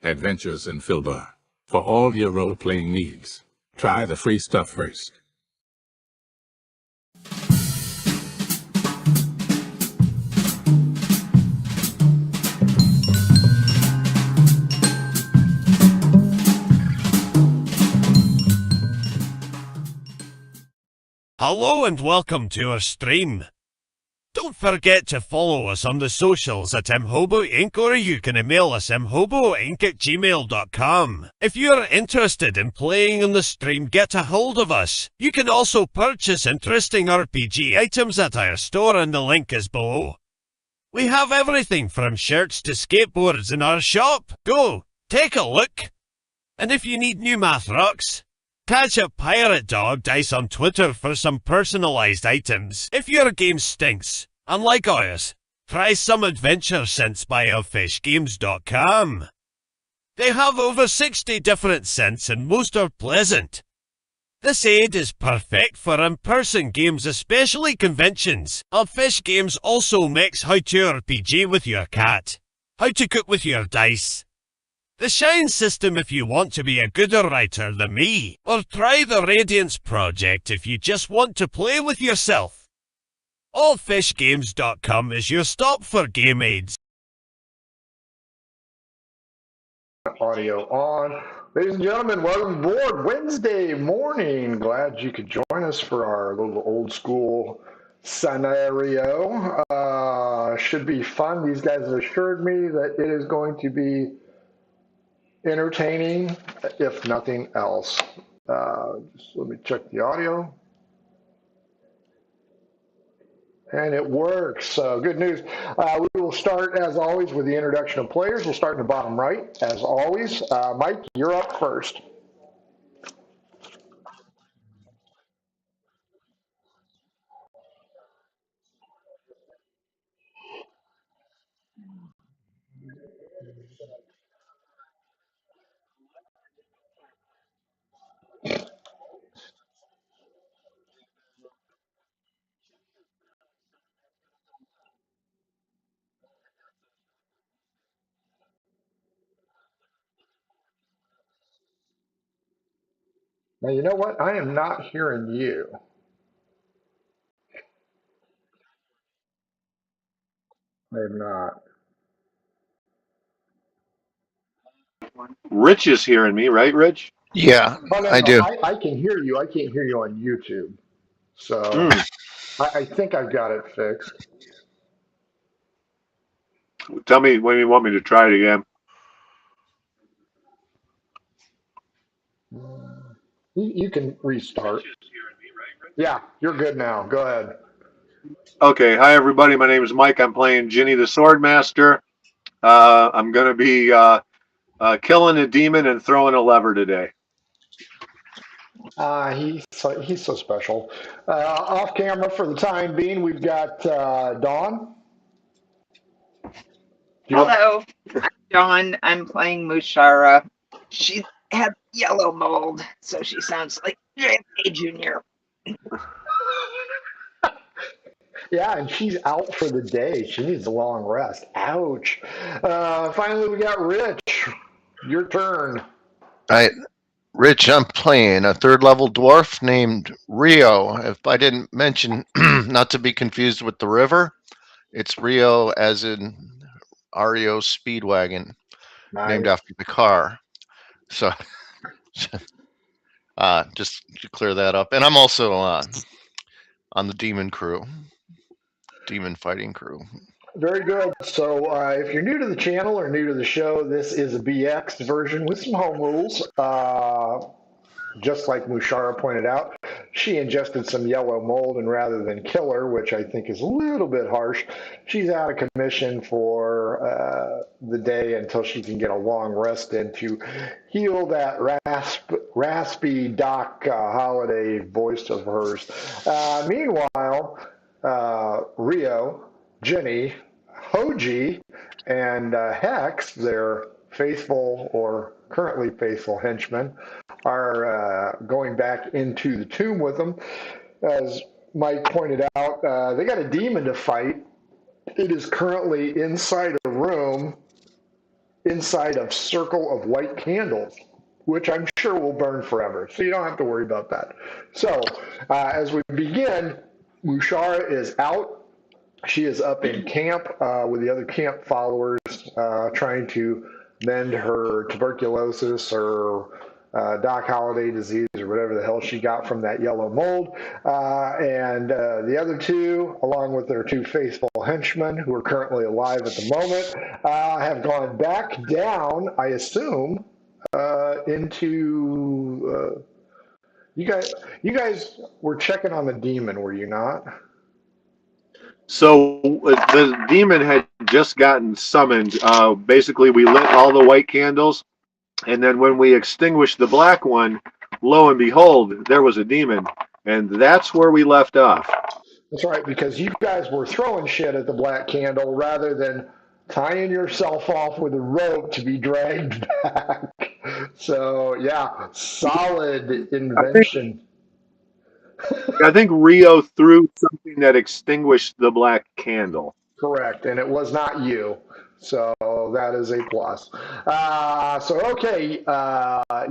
Adventures in Filbar. For all your role-playing needs, try the free stuff first. Hello and welcome to our stream. Don't forget to follow us on the socials at mhobo Inc. or you can email us mhoboinc@gmail.com. If you're interested in playing on the stream, get a hold of us. You can also purchase interesting RPG items at our store and the link is below. We have everything from shirts to skateboards in our shop. Go, take a look. And if you need new math rocks, catch a Pirate Dog Dice on Twitter for some personalized items. If your game stinks, unlike ours, try some adventure scents by elfishgames.com. They have over 60 different scents and most are pleasant. This aid is perfect for in-person games, especially conventions. Elfish Games also makes how to RPG with your cat, how to cook with your dice, the Shine system if you want to be a gooder writer than me, or try the Radiance project if you just want to play with yourself. Allfishgames.com is your stop for game aids. Audio on. Ladies and gentlemen, welcome aboard Wednesday morning. Glad you could join us for our little old school scenario. Should be fun. These guys have assured me that it is going to be entertaining, if nothing else. Just let me check the audio. And it works. So good news. We will start, as always, with the introduction of players. We'll start in the bottom right, as always. Mike, you're up first. Now, you know what? I am not hearing you. I am not. Rich is hearing me, right, Rich? Yeah, Oh, no, I no. do. I can hear you. I can't hear you on YouTube. So I think I've got it fixed. Tell me when you want me to try it again. You can restart. Yeah, you're good now. Go ahead. Okay, hi everybody. My name is Mike. I'm playing Ginny the Swordmaster. I'm going to be killing a demon and throwing a lever today. He's so special. Off camera for the time being, we've got Dawn. Hello, I'm Dawn. I'm playing Mushara. She had yellow mold, so she sounds like JFK Jr. Yeah, and she's out for the day. She needs a long rest. Ouch. Finally, we got Rich. Your turn. Rich, I'm playing a third level dwarf named Rio. If I didn't mention, not to be confused with the river, it's Rio as in REO Speedwagon, named after the car. So just to clear that up. And I'm also on the demon fighting crew. Very good. So if you're new to the channel or new to the show, this is a BX version with some home rules. Just like Mushara pointed out, she ingested some yellow mold, and rather than kill her, which I think is a little bit harsh, she's out of commission for the day until she can get a long rest in to heal that raspy Doc Holiday voice of hers. Meanwhile, Rio, Jenny, Hoji, and Hex, their faithful or currently faithful henchmen, are going back into the tomb with them. As Mike pointed out, they got a demon to fight. It is currently inside a room inside a circle of white candles, which I'm sure will burn forever. So you don't have to worry about that. So as we begin, Mushara is out. She is up in camp with the other camp followers, trying to mend her tuberculosis or Doc Holliday disease or whatever the hell she got from that yellow mold. And the other two, along with their two faithful henchmen who are currently alive at the moment, have gone back down, I assume, into. You guys, you guys were checking on the demon, were you not? So the demon had just gotten summoned. Basically, we lit all the white candles, and then when we extinguished the black one, lo and behold, there was a demon, and that's where we left off. That's right, because you guys were throwing shit at the black candle rather than tying yourself off with a rope to be dragged back. So, yeah, solid I think invention. I think Rio threw something that extinguished the black candle. Correct, and it was not you. So that is a plus. Okay,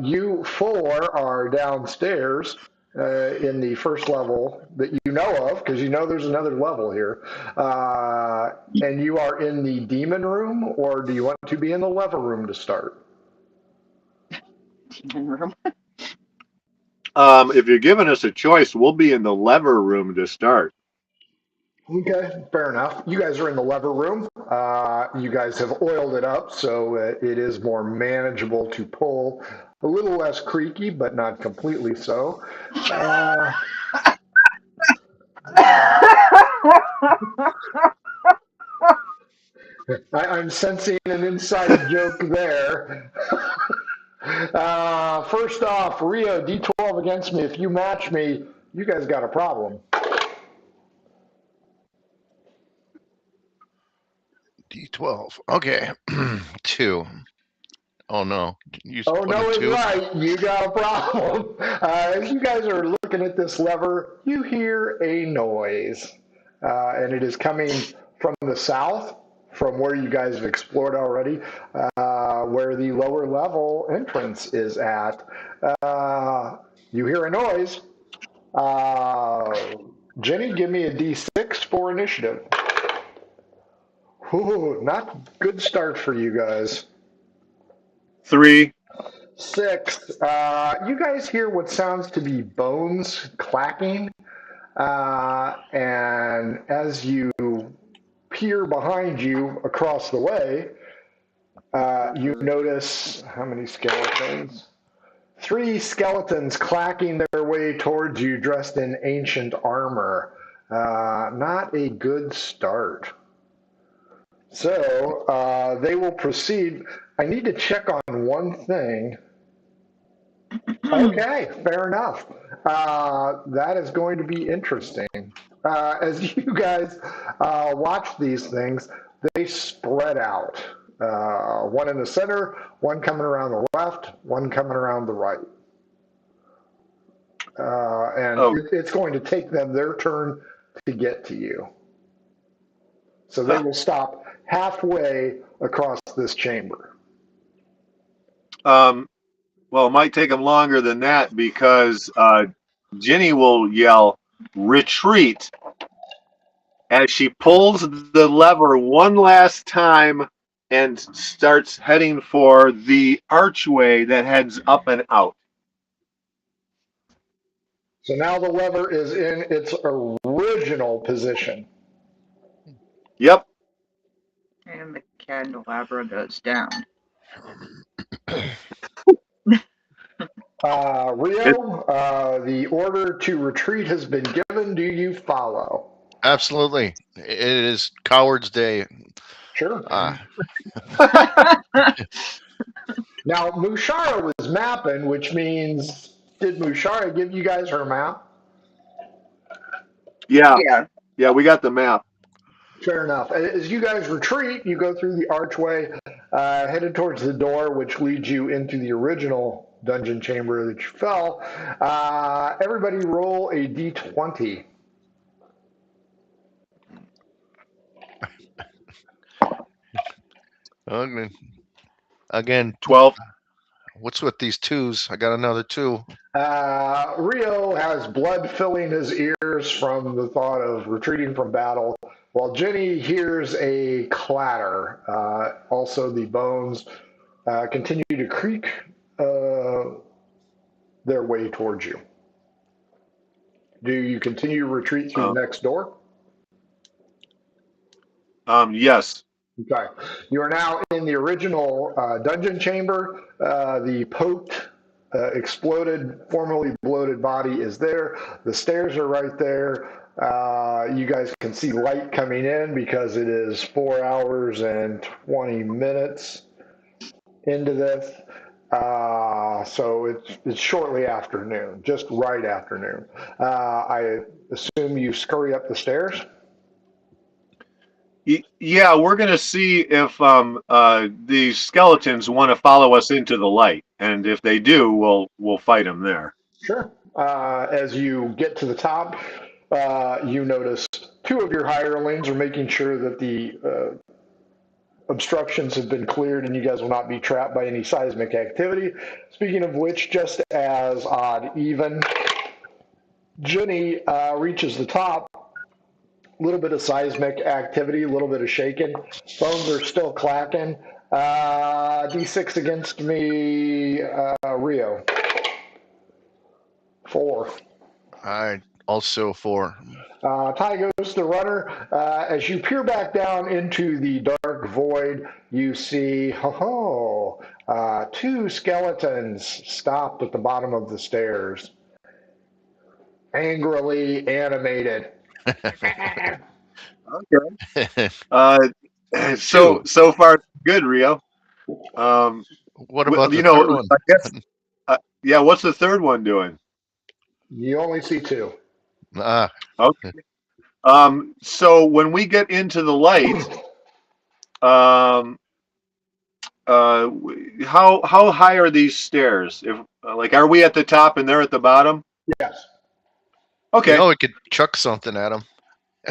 you four are downstairs in the first level that you know of, because you know there's another level here. And you are in the demon room, or do you want to be in the lever room to start? Demon room. If you're giving us a choice, we'll be in the lever room to start. Okay, fair enough. You guys are in the lever room. You guys have oiled it up, so it is more manageable to pull. A little less creaky, but not completely so. Uh, I'm sensing an inside joke there. First off, Rio, D12 against me. If you match me, you guys got a problem. D12. Okay. 2. Oh no. You Oh, put a no, is 2? right. You got a problem. As you guys are looking at this lever, you hear a noise. And it is coming from the south, from where you guys have explored already, where the lower level entrance is at. You hear a noise. Uh, Jenny, give me a D6 for initiative. Ooh, not good start for you guys. 3. 6. You guys hear what sounds to be bones clacking. And as you peer behind you across the way, you notice how many skeletons? 3 skeletons clacking their way towards you dressed in ancient armor. Not a good start. So they will proceed. I need to check on one thing. Okay, fair enough. That is going to be interesting. As you guys watch these things, they spread out. One in the center, one coming around the left, one coming around the right. And Oh, it's going to take them their turn to get to you. So they will stop halfway across this chamber. well, it might take them longer than that because Ginny will yell, "Retreat!" as she pulls the lever one last time and starts heading for the archway that heads up and out. So now the lever is in its original position. Yep. And the candelabra goes down. Rio, the order to retreat has been given. Do you follow? Absolutely. It is Coward's Day. Sure. Ah, Now, Mushara was mapping, which means, did Mushara give you guys her map? Yeah. Yeah. Yeah, we got the map. Fair enough. As you guys retreat, you go through the archway, headed towards the door, which leads you into the original dungeon chamber that you fell. Everybody roll a d20. okay. Again, 12. what's with these twos? I got another two. Rio has blood filling his ears from the thought of retreating from battle, while Jenny hears a clatter. Also, the bones continue to creak their way towards you. Do you continue to retreat through the next door? Yes. Okay. You are now in the original dungeon chamber. The poked, exploded, formerly bloated body is there. The stairs are right there. You guys can see light coming in because it is 4 hours and 20 minutes into this. So it's shortly afternoon, just right afternoon. I assume you scurry up the stairs. Yeah, we're going to see if the skeletons want to follow us into the light, and if they do, we'll fight them there. Sure. As you get to the top, you notice two of your hirelings are making sure that the obstructions have been cleared and you guys will not be trapped by any seismic activity. Speaking of which, just as odd even, Jenny reaches the top. A little bit of seismic activity, a little bit of shaking. Bones are still clacking. D6 against me, Rio. 4. I also 4. Ty goes to the runner. As you peer back down into the dark void, you see, two skeletons stopped at the bottom of the stairs, angrily animated. Okay. Two. So far good, Rio. What about the third one? I guess. Yeah. What's the third one doing? You only see 2. Ah, Okay. So when we get into the light, um, how high are these stairs? If like, are we at the top and they're at the bottom? Yes. Okay. we could chuck something at him.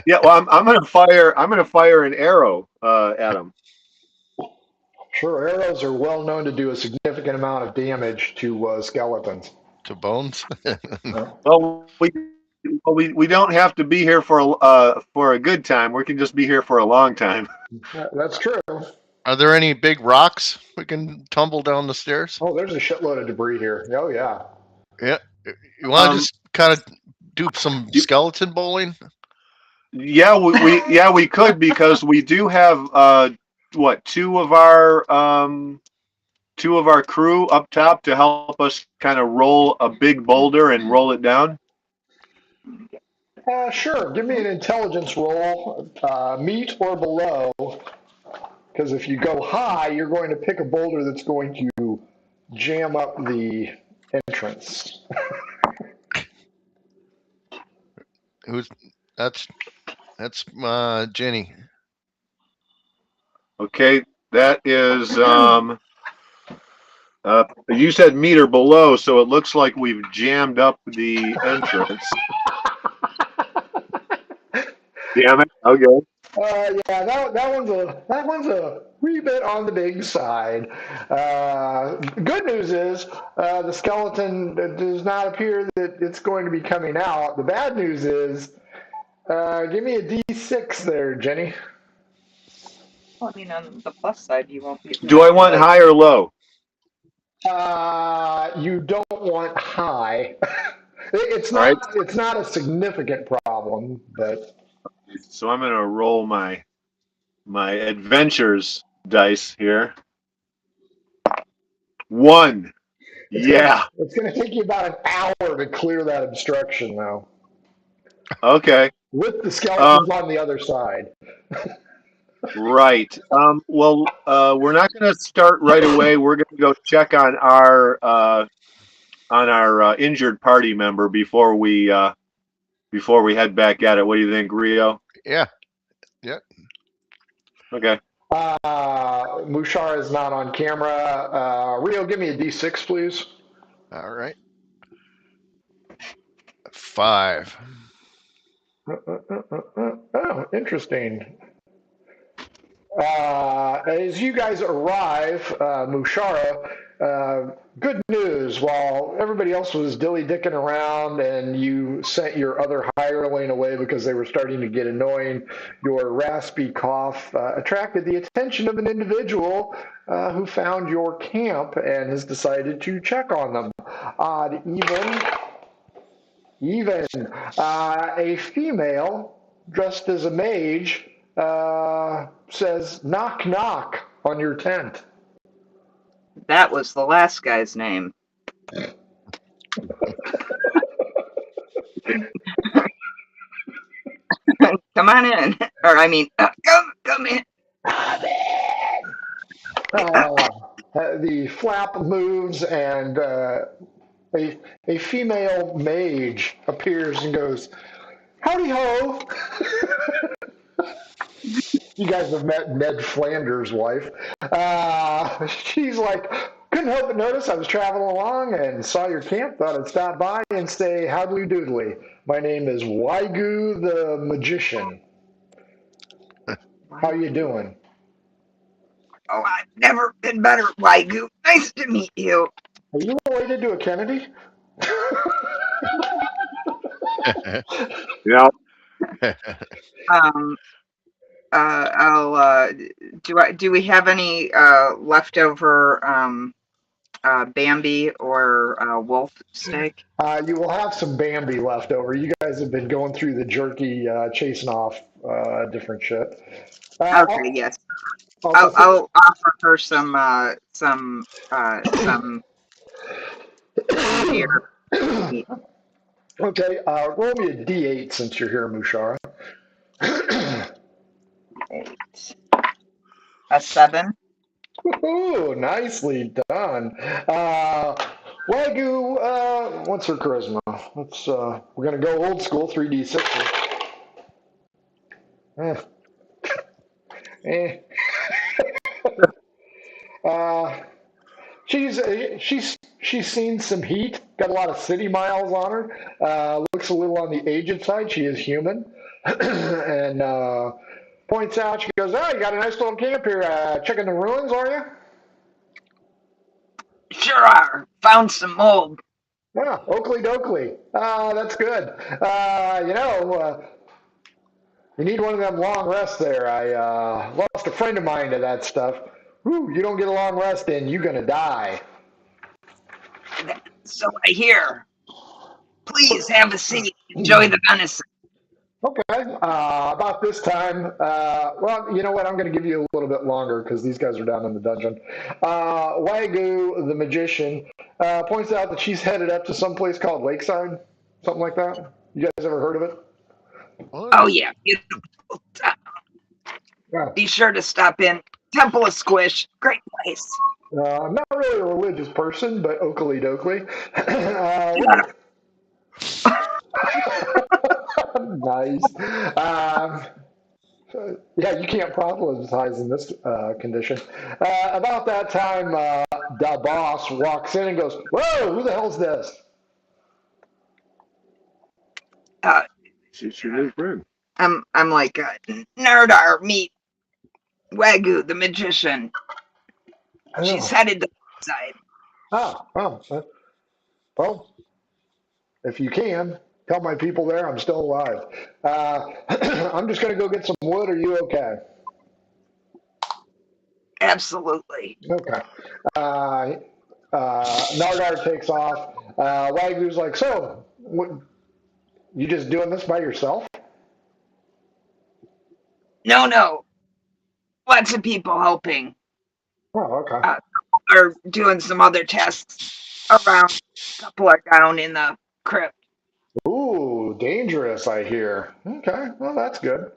Yeah. Well, I'm gonna fire an arrow at them. Sure, arrows are well known to do a significant amount of damage to skeletons. To bones. Well, we don't have to be here for a good time. We can just be here for a long time. That's true. Are there any big rocks we can tumble down the stairs? Oh, there's a shitload of debris here. Oh, yeah. Yeah. You want to just kind of do some skeleton bowling? Yeah, we could, because we do have two of our crew up top to help us kind of roll a big boulder and roll it down. Sure. Give me an intelligence roll, meet or below, because if you go high, you're going to pick a boulder that's going to jam up the entrance. Who's that's Jenny. Okay, that is you said meter below, so it looks like we've jammed up the entrance. Damn it. Okay. Yeah, that one's a wee bit on the big side. Good news is the skeleton does not appear that it's going to be coming out. The bad news is, give me a D6 there, Jenny. Well, I mean, on the plus side, you won't be. Do I want high or low? You don't want high. It's All right. not a significant problem, but So I'm gonna roll my adventures dice here. 1. Yeah. it's gonna take you about an hour to clear that obstruction, though. Okay. With the skeletons on the other side. Right. Well, we're not going to start right away. We're going to go check on our injured party member before we head back at it. What do you think, Rio? Yeah. Yeah. Okay. Mushar is not on camera. Rio, give me a D6, please. All right. 5. Oh, interesting. As you guys arrive, Mushara, good news. While everybody else was dilly-dicking around and you sent your other hireling away because they were starting to get annoying, your raspy cough attracted the attention of an individual who found your camp and has decided to check on them. Odd, even. A female dressed as a mage says, knock, knock on your tent. That was the last guy's name. Come on in. Or I mean, come in. The flap moves and a female mage appears and goes, howdy ho. You guys have met Ned Flanders' wife. She's like, couldn't help but notice I was traveling along and saw your camp. Thought I'd stop by and say howdly doodly. My name is Waigu the Magician. How you doing? Oh, I've never been better, Waigu. Nice to meet you. Are you related to a Kennedy? Yeah. Do we have any leftover Bambi or wolf steak? You will have some Bambi left over. You guys have been going through the jerky, chasing off different shit. Okay, yes. Also, I'll offer her some beer. okay, roll me a D8 since you're here, Mushara. 8. A 7. Ooh, nicely done. Wagyu, what's her charisma? We're gonna go old school, 3d6. Eh. Eh. uh, she's seen some heat. Got a lot of city miles on her. Looks a little on the aged side. She is human, and points out. She goes, "Oh, you got a nice little camp here. Checking the ruins, are you?" Sure are. Found some mold. Yeah, Oakley Dokley. That's good. You need one of them long rests there. I lost a friend of mine to that stuff. Whew, you don't get a long rest in, you're gonna die. So I hear. Please have a seat. Enjoy the venison. Okay, about this time, well, you know what? I'm going to give you a little bit longer because these guys are down in the dungeon. Wagyu, the magician, points out that she's headed up to some place called Lakeside, something like that. You guys ever heard of it? Oh, yeah. Beautiful. Yeah. Be sure to stop in. Temple of Squish. Great place. I'm not really a religious person, but Oakley Dokley. Nice. Yeah, you can't proselytize in this condition. About that time, the boss walks in and goes, "Whoa, who the hell's this?" She's your new friend. I'm like, Nerdar, meet Wagyu, the magician. She's headed to the side. Well, if you can, tell my people there I'm still alive. I'm just going to go get some wood. Are you okay? Absolutely. Okay. Nardar takes off. Wagyu's like, so, you just doing this by yourself? No. Lots of people helping. Oh, okay. Are doing some other tests around. A couple are down in the crypt. Ooh, dangerous, I hear. Okay, well, that's good.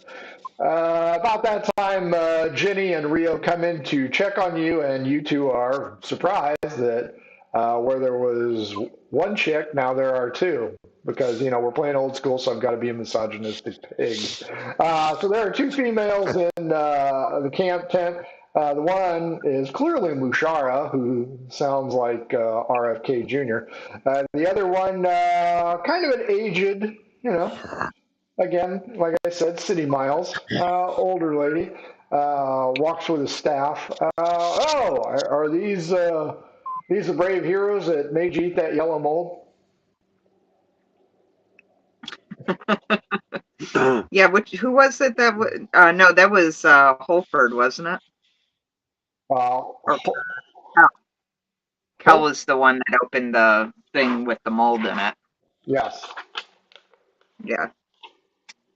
About that time, Ginny and Rio come in to check on you, and you two are surprised that where there was one chick, now there are two. Because, we're playing old school, so I've got to be a misogynistic pig. So there are two females in the camp tent. The one is clearly Mushara, who sounds like RFK Jr. The other one, kind of an aged, again, like I said, city miles, older lady. walks with his staff. Are these the brave heroes that made you eat that yellow mold? Yeah, who was it that was, no, that was Holford, wasn't it? Uh, Or Kel was the one that opened the thing with the mold in it. yes, Yeah.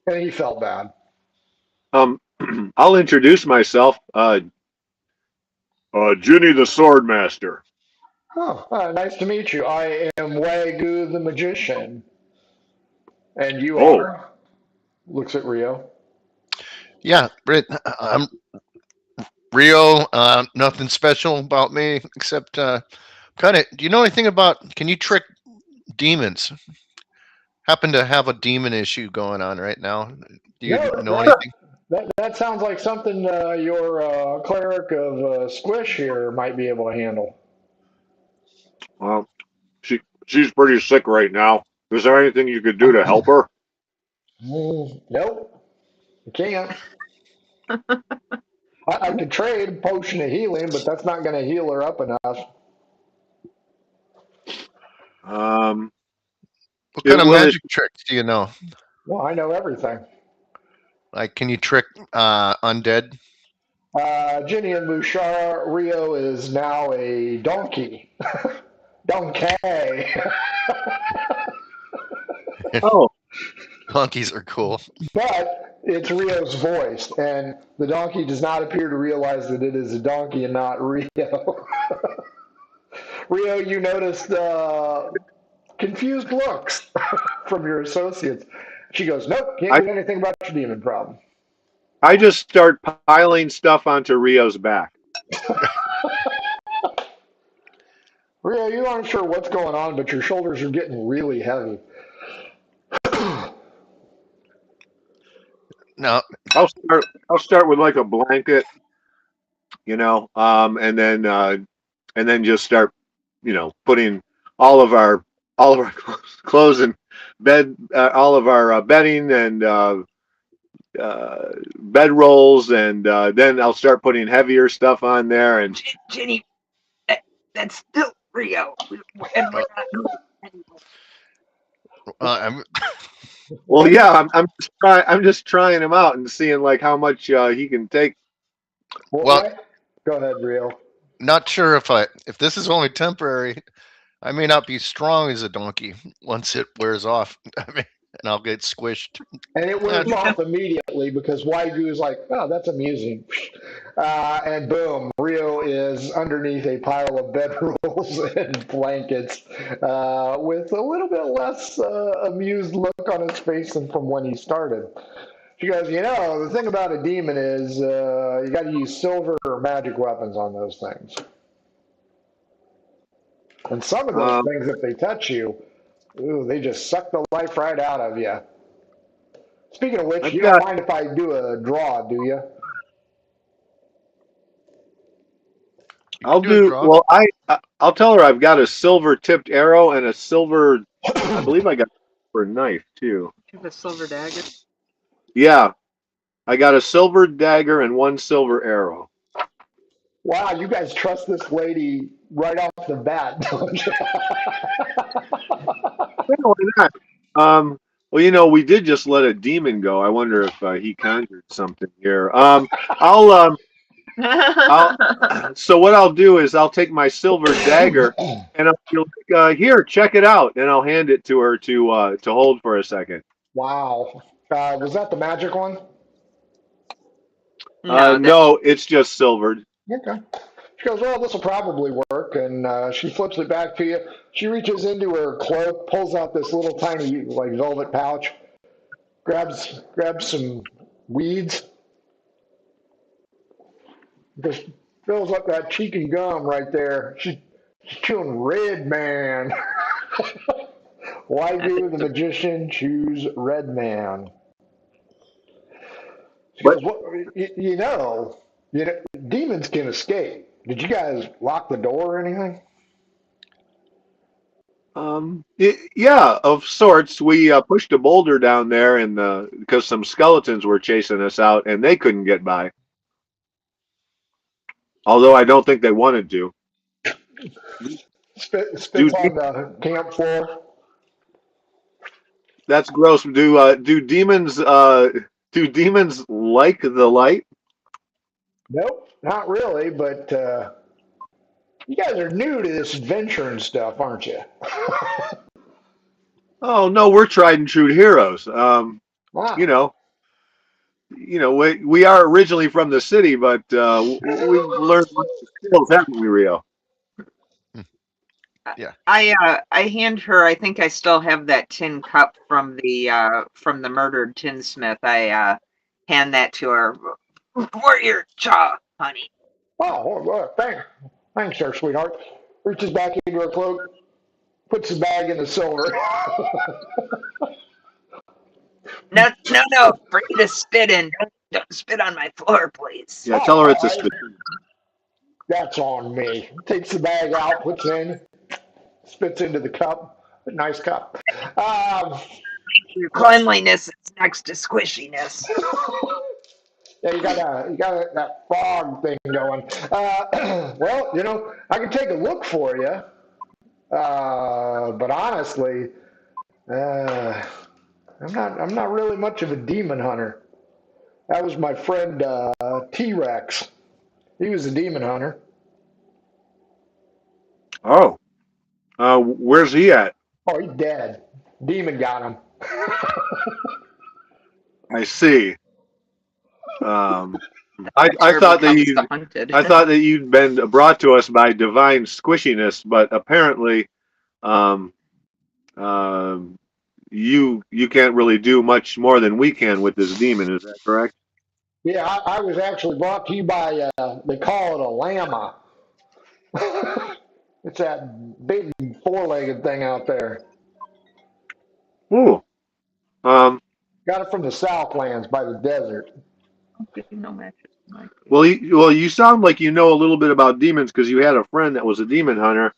and he felt bad. I'll introduce myself. Ginny the Swordmaster. Oh, nice to meet you. I am Wagyu the magician, and you Oh, are. Looks at Rio. Yeah, I'm Rio. Nothing special about me except kind of. Do you know anything about? Can you trick demons? Happen to have a demon issue going on right now. Do you No, know anything? that sounds like something your cleric of Squish here might be able to handle. well, she's pretty sick right now. Is there anything you could do to help her? Nope, you can't. I could trade a potion of healing, but that's not going to heal her up enough. Um, What it, kind of will it? magic tricks do you know? Well, I know everything. Like, can you trick undead? Ginny and Mushara, Rio is now a donkey. Donkey. Oh, Monkeys are cool. But it's Rio's voice, and the donkey does not appear to realize that it is a donkey and not Rio. Rio, you noticed confused looks from your associates. She goes, "Nope, can't I do anything about your demon problem." I just start piling stuff onto Rio's back. Rio, you aren't sure what's going on, but your shoulders are getting really heavy. Now, I'll start with like a blanket, and then just start, putting all of our all of our clothes and all of our bedding and bed rolls, and then I'll start putting heavier stuff on there. And Ginny, that's still Rio. And we're not. I'm well, yeah, I'm just trying him out and seeing like how much he can take. well, Go ahead, Rio. not sure if this is only temporary. I may not be strong as a donkey once it wears off. I mean, and I'll get squished. And it wears off immediately because Waigu is like, oh, that's amusing. And boom, Rio is underneath a pile of bedrolls and blankets with a little bit less amused look on his face than from when he started. She goes, the thing about a demon is you got to use silver or magic weapons on those things. And some of those Um, things, if they touch you, ooh, they just suck the life right out of you. Speaking of which, I've you don't got mind if I do a draw, do you? You can do a draw. well. I'll tell her I've got a silver tipped arrow and a silver. I believe I got a knife too. You have a silver dagger. Yeah, I got a silver dagger and one silver arrow. Wow, you guys trust this lady right off the bat, don't you? Yeah, why not? Well, we did just let a demon go. I wonder if he conjured something here. I'll I'll. So what I'll do is I'll take my silver dagger and I'll be like, here, check it out, and I'll hand it to her to hold for a second. Wow. Was that the magic one? No, No, it's just silvered. Okay. She goes, well, this will probably work. And she flips it back to you. She reaches into her cloak, pulls out this little tiny, like, velvet pouch, grabs some weeds, just fills up that cheek and gum right there. She's chewing Red Man. Why do the magician choose Red Man? She But goes, well, demons can escape. Did you guys lock the door or anything? yeah, of sorts. We pushed a boulder down there, and because some skeletons were chasing us out, and they couldn't get by. Although I don't think they wanted to. Spits Do on the camp floor. That's gross. Do demons like the light? Nope, not really, but you guys are new to this adventure and stuff, aren't you? Oh no, we're tried and true heroes. You Wow. know, we are originally from the city, but we've learned skills, haven't we, Rio? Yeah. I hand her. I think I still have that tin cup from the murdered tinsmith. I hand that to her. Warrior jaw, honey. Oh, well, thanks, there, sweetheart. Reaches back into her cloak, puts the bag in the silver. No, no, no. For you to spit in. Don't spit on my floor, please. Yeah, tell her Oh, it's a spit. that's on me. Takes the bag out, puts in, spits into the cup. A nice cup. Your cleanliness is next to squishiness. Yeah, you got that frog thing going. Well, I can take a look for you, but honestly, uh, I'm not really much of a demon hunter. That was my friend T-Rex. He was a demon hunter. Oh, where's he at? Oh, he's dead. Demon got him. I see. Um, I Hunter thought that becomes the you hunted. I thought that you'd been brought to us by divine squishiness, but apparently, um, um, you can't really do much more than we can with this demon. Is that correct? Yeah, I was actually brought to you by, they call it a llama. It's that big four-legged thing out there. Ooh. Um, Got it from the Southlands by the desert. No matches. well, you sound like you know a little bit about demons because you had a friend that was a demon hunter.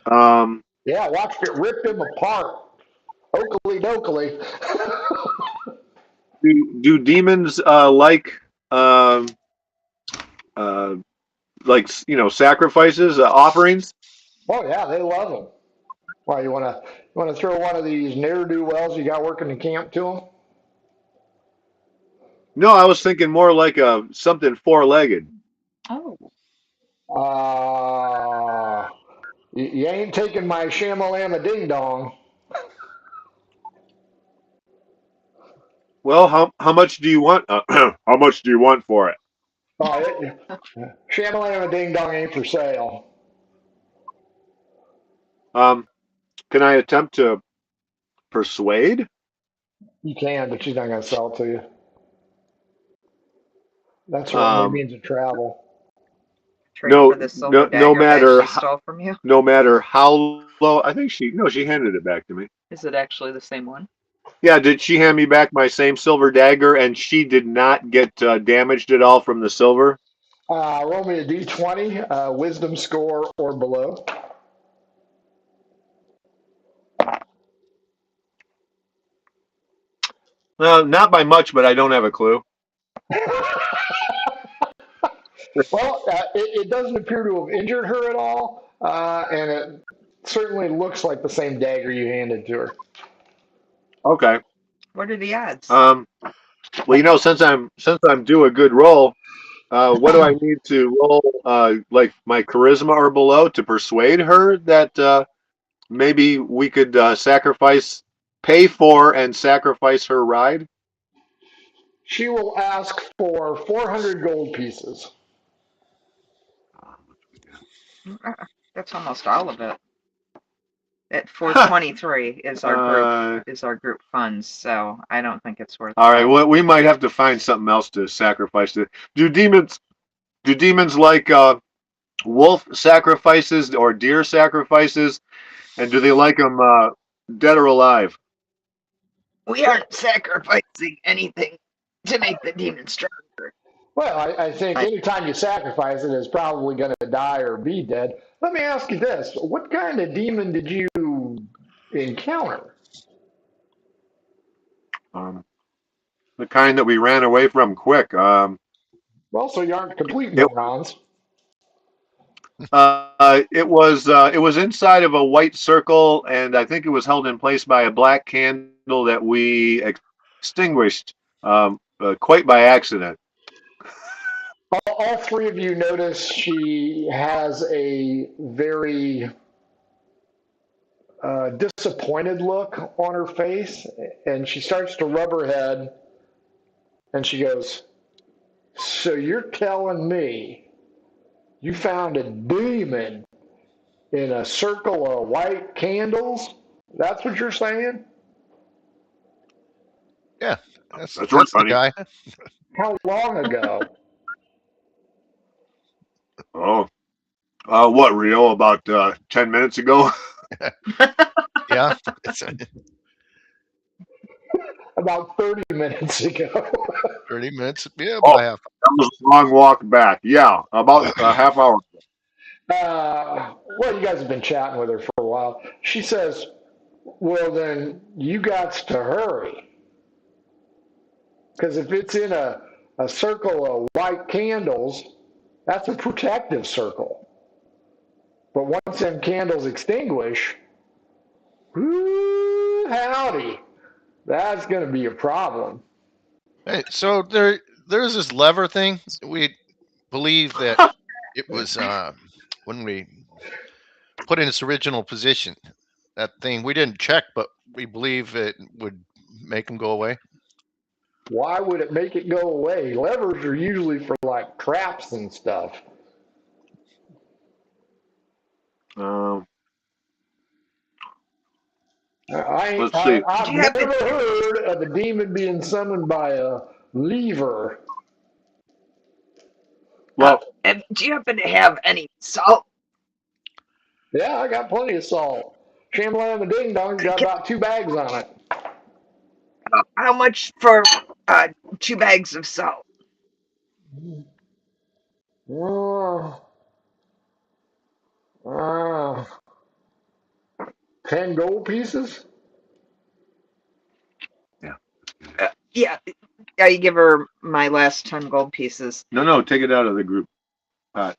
Um, Yeah, I watched it rip him apart. Oakley dokley. do demons um, uh, sacrifices, offerings? Oh yeah, they love them. Why you wanna throw one of these ne'er do wells you got working the camp to them? No, I was thinking more like something four-legged. Oh. You ain't taking my shamalama ding dong. Well, how much do you want? How much do you want for it? Shamalama ding dong ain't for sale. Um, can I attempt to persuade? You can, but she's not gonna sell it to you. That's her only Um, means of travel. Trade no, for the silver no dagger that matter she stole from you. no matter how low. I think she handed it back to me. Is it actually the same one? Yeah, did she hand me back my same silver dagger, and she did not get damaged at all from the silver? Roll me a d20, wisdom score or below. Not by much, but I don't have a clue. Well, it doesn't appear to have injured her at all, and it certainly looks like the same dagger you handed to her. Okay. What are the odds? Well, since I'm due a good roll, what do I need to roll? Like my charisma or below to persuade her that maybe we could pay for and sacrifice her ride? She will ask for 400 gold pieces. That's almost all of it. At 423 is our group uh, funds, so I don't think it's worth all right. that. Well, we might have to find something else to sacrifice. Do demons like wolf sacrifices or deer sacrifices, and do they like them dead or alive? We aren't sacrificing anything to make the demon stronger. Well, I think anytime you sacrifice it, it's probably going to die or be dead. Let me ask you this. What kind of demon did you encounter? Um, the kind that we ran away from quick. Well, so you aren't complete It morons. It was inside of a white circle, and I think it was held in place by a black candle that we extinguished quite by accident. All three of you notice she has a very disappointed look on her face, and she starts to rub her head, and she goes, "So you're telling me you found a demon in a circle of white candles? That's what you're saying? Yeah, That's right, that's the buddy. guy. How long ago?" Oh, what, Rio? About 10 minutes ago? Yeah, About 30 minutes ago. 30 minutes. Yeah, Oh, by half. that was a long walk back. Yeah, about a half hour. Well, you guys have been chatting with her for a while. She says, "Well, then you got to hurry. Because if it's in a circle of white candles, that's a protective circle. But once them candles extinguish, whoo, howdy, that's going to be a problem." Hey, so there's this lever thing. We believe that it was when we put in its original position. That thing we didn't check, but we believe it would make them go away. Why would it make it go away? Levers are usually for like traps and stuff. Um, I've let's see. Do you happen, never heard of a demon being summoned by a lever. Well, do you happen to have any salt? Yeah, I got plenty of salt. Shamlan the Ding Dong's got about 2 bags on it. How much for 2 bags of salt? Uh, uh, 10 gold pieces? Yeah, I give her my last 10 gold pieces. no, take it out of the group pot.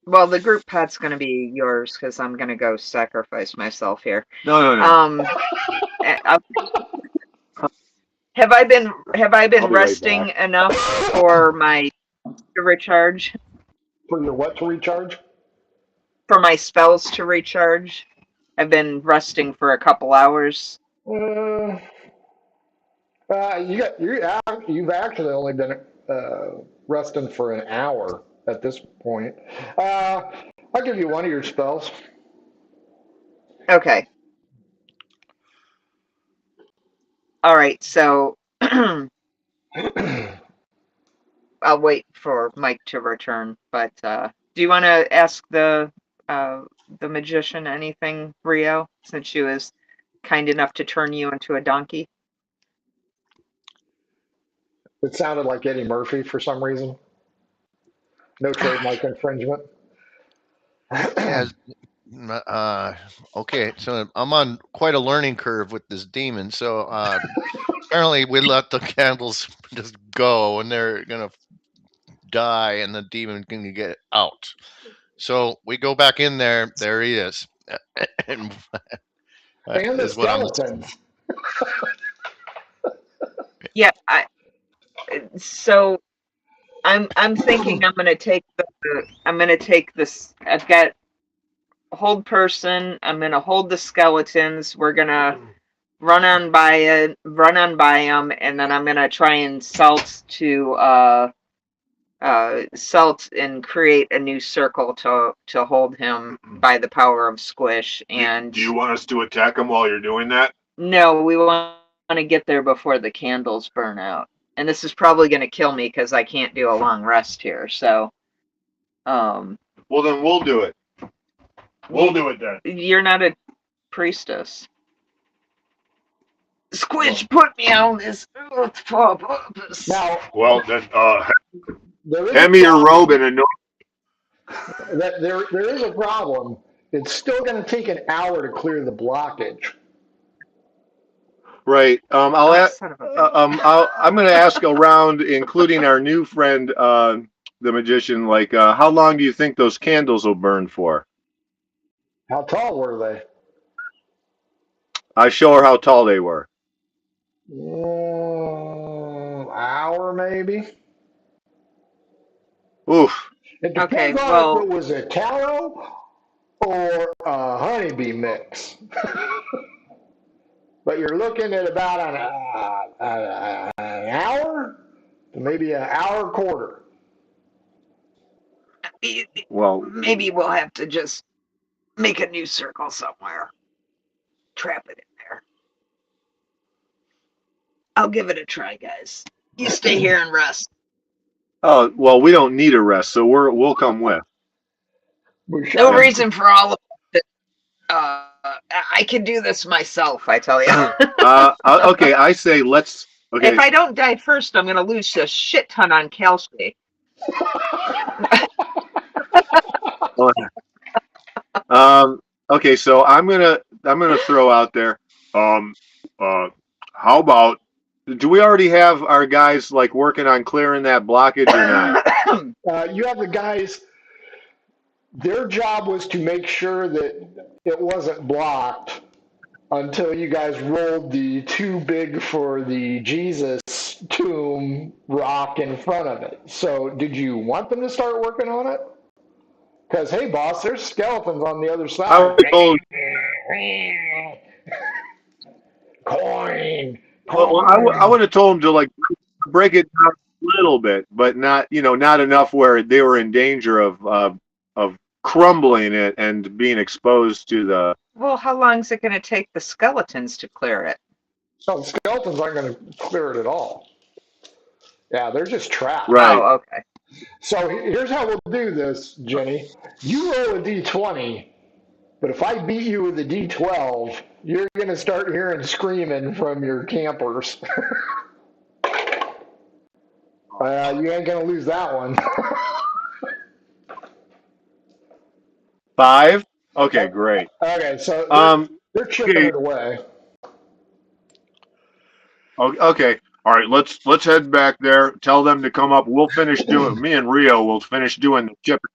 Well, the group pot's going to be yours because I'm going to go sacrifice myself here. No. Uh, have I been I'll be right resting back. enough for my to recharge? For your what to recharge? For my spells to recharge? I've been resting for a couple hours. You've actually only been resting for an hour at this point. I'll give you one of your spells. Okay. All right. So I'll wait for Mike to return. But do you want to ask the magician anything, Rio, since she was kind enough to turn you into a donkey? It sounded like Eddie Murphy for some reason. No trademark infringement. As okay, so I'm on quite a learning curve with this demon. So apparently we let the candles just go, and they're gonna die, and the demon can get out. So we go back in there. There he is, and And the is what I'm. skeletons. Yeah. So I'm thinking I'm gonna take this. I've got hold person. I'm gonna hold the skeletons. We're gonna run on by them, and then I'm gonna try and salt and create a new circle to hold him by the power of squish. And Do you want us to attack him while you're doing that? no, we want to get there before the candles burn out. And this is probably going to kill me because I can't do a long rest here. So, Well, then we'll do it. We'll do it then. you're not a priestess. Squish put me on this earth for a purpose. Now, Well, then there is hand a me your robe problem. and There is a problem. It's still going to take an hour to clear the blockage. right. I'm Oh, son of a- going to ask around, including our new friend, the magician, like, how long do you think those candles will burn for? How tall were they? I show her how tall they were. Hour maybe. Oof. It Okay, depends on if well, it was a taro or a honeybee mix. But you're looking at about an hour to maybe an hour quarter. Well, maybe we'll have to just make a new circle somewhere. Trap it in there. I'll give it a try, guys. You stay here and rest. oh, well, we don't need a rest, so we'll come with. No reason for all of it. I can do this myself, I tell you. Okay, I say let's. Okay. If I don't die first, I'm going to lose a shit ton on calcium. Okay, so I'm gonna throw out there. How about? Do we already have our guys like working on clearing that blockage or not? You have the guys. Their job was to make sure that it wasn't blocked until you guys rolled the too big for the Jesus tomb rock in front of it. So, did you want them to start working on it? Because, hey, boss, there's skeletons on the other I side. was told. Coin, Well, I coin. would have told them to like break it down a little bit, but not not enough where they were in danger of crumbling it and being exposed to the. Well, how long is it going to take the skeletons to clear it? So, the skeletons aren't going to clear it at all. Yeah, they're just trapped. Right. Oh, okay. So, here's how we'll do this, Jenny. You roll a d20. But if I beat you with a D12, you're going to start hearing screaming from your campers. You ain't going to lose that one. 5. Okay, great. Okay, so Um. they're chipping Okay. it away. Okay. All right. Let's head back there. Tell them to come up. We'll finish doing. Me and Rio will finish doing the chipping.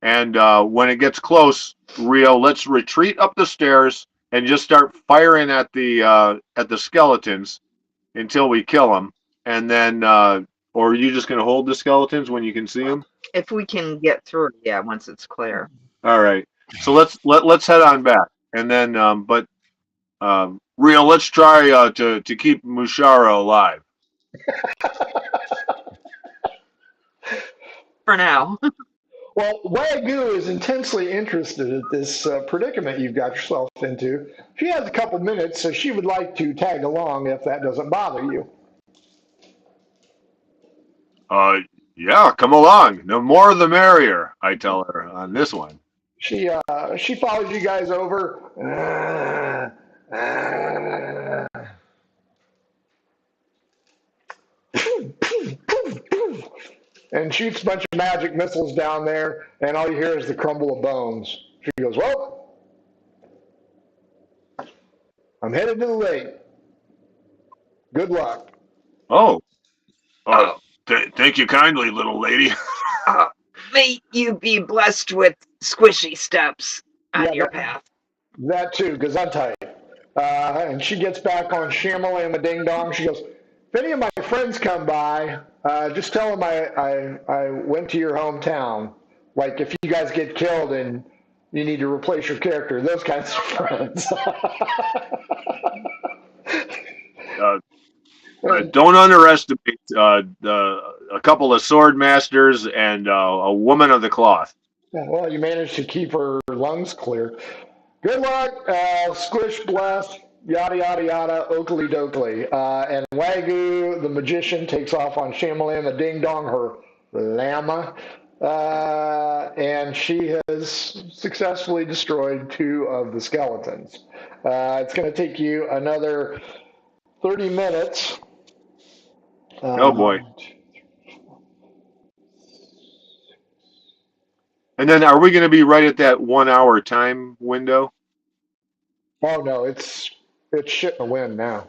And when it gets close, Rio, let's retreat up the stairs and just start firing at the skeletons until we kill them. And then, or are you just gonna hold the skeletons when you can see them? If we can get through it, yeah, once it's clear. All right. So let's head on back. And then, but Rio, let's try to keep Mushara alive. For now. Well, Wagyu is intensely interested in this predicament you've got yourself into. She has a couple minutes, so she would like to tag along if that doesn't bother you. Yeah, come along. The more the merrier, I tell her on this one. She follows you guys over. And shoots a bunch of magic missiles down there, and all you hear is the crumble of bones. She goes, well, I'm headed to the lake. Good luck. Oh, thank you kindly, little lady. May you be blessed with squishy steps on your path. That too, Gesundheit. And she gets back on Shamalama Ding Dong. She goes, if any of my friends come by, just tell them I went to your hometown. Like if you guys get killed and you need to replace your character, those kinds of friends. Don't underestimate a couple of sword masters and a woman of the cloth. Well, you managed to keep her lungs clear. Good luck, squish, bless, yada, yada, yada, oakley dokley. And Wagyu, the magician, takes off on Shamalama Ding Dong, her llama, and she has successfully destroyed 2 of the skeletons. It's going to take you another 30 minutes. Oh boy. And then are we going to be right at that 1 hour time window? Oh no, it's shit in the wind now.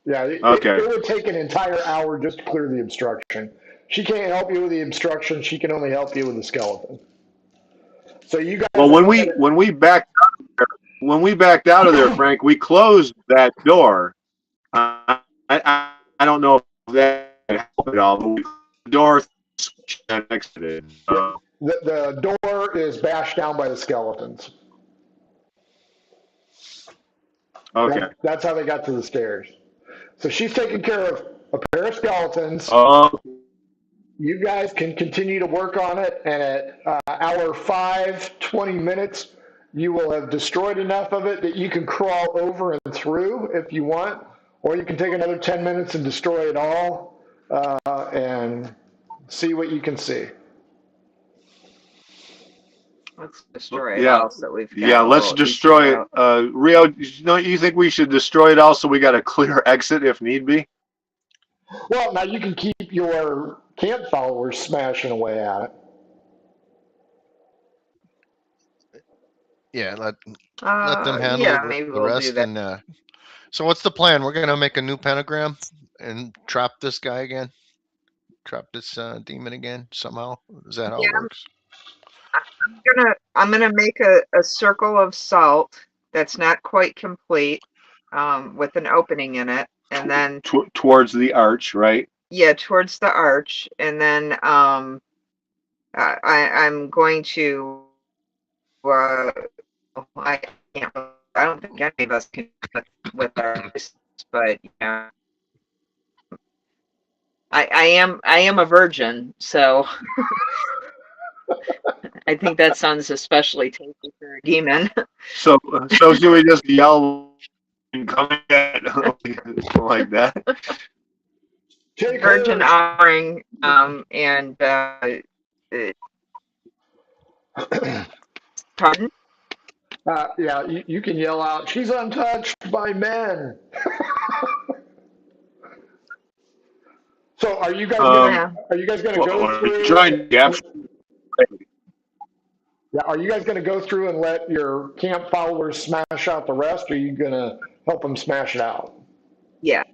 Yeah, Okay. it would take an entire hour just to clear the obstruction. She can't help you with the obstruction. She can only help you with the skeleton. So you guys Well, are looking at when we backed out of there, Frank, we closed that door. I don't know if that helped at all, but we closed the door and exited. the door is bashed down by the skeletons. Okay. That's how they got to the stairs. So she's taking care of a pair of skeletons. You guys can continue to work on it, and at hour 5, 20 minutes, you will have destroyed enough of it that you can crawl over and through if you want, or you can take another 10 minutes and destroy it all and see what you can see. Let's destroy it Yeah. all so we've got Yeah, a let's little destroy easier it. out. Rio, don't you think we should destroy it all so we got a clear exit if need be? Well, now you can keep your camp followers smashing away at it. Yeah, let them Yeah, handle maybe the we'll do rest. that. And so, what's the plan? We're gonna make a new pentagram and trap this guy again. Trap this demon again somehow. Is that how Yeah, it works? I'm gonna make a circle of salt that's not quite complete, with an opening in it, and then Towards the arch, right? yeah, towards the arch, and then I'm going to I can't I don't think any of us can with our but yeah. I am a virgin, so I think that sounds especially tasty for a demon. So should we just yell and come at like that? Take Virgin her. offering, and pardon? Yeah, you can yell out, she's untouched by men. So Yeah. are you guys gonna go Well, through? trying to capture. Yeah, are you guys gonna go through and let your camp followers smash out the rest, or are you gonna help them smash it out? Yeah.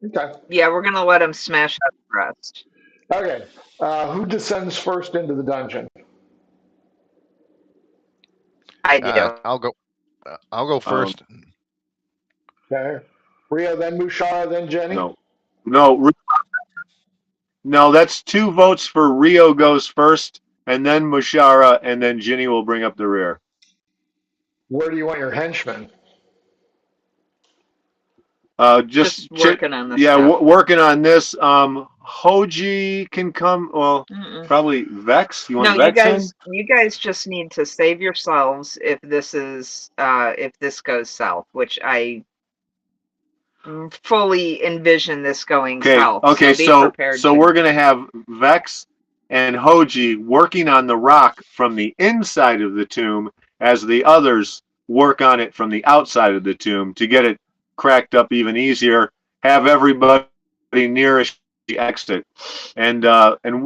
Okay. Yeah, we're gonna let him smash out the rest. Okay. Who descends first into the dungeon? I do. I'll go. I'll go first. Okay. Rio, then Mushara, then Jenny. No, no. That's 2 votes for Rio goes first, and then Mushara, and then Ginny will bring up the rear. Where do you want your henchmen? Just working on this yeah, stuff. working on this. Hoji can come. Well, Mm-mm. probably Vex. You want No, Vex in? you guys just need to save yourselves if this goes south, which I fully envision this going south. Okay. So be prepared So to. we're gonna have Vex and Hoji working on the rock from the inside of the tomb, as the others work on it from the outside of the tomb to get it cracked up even easier. Have everybody nearest the exit, and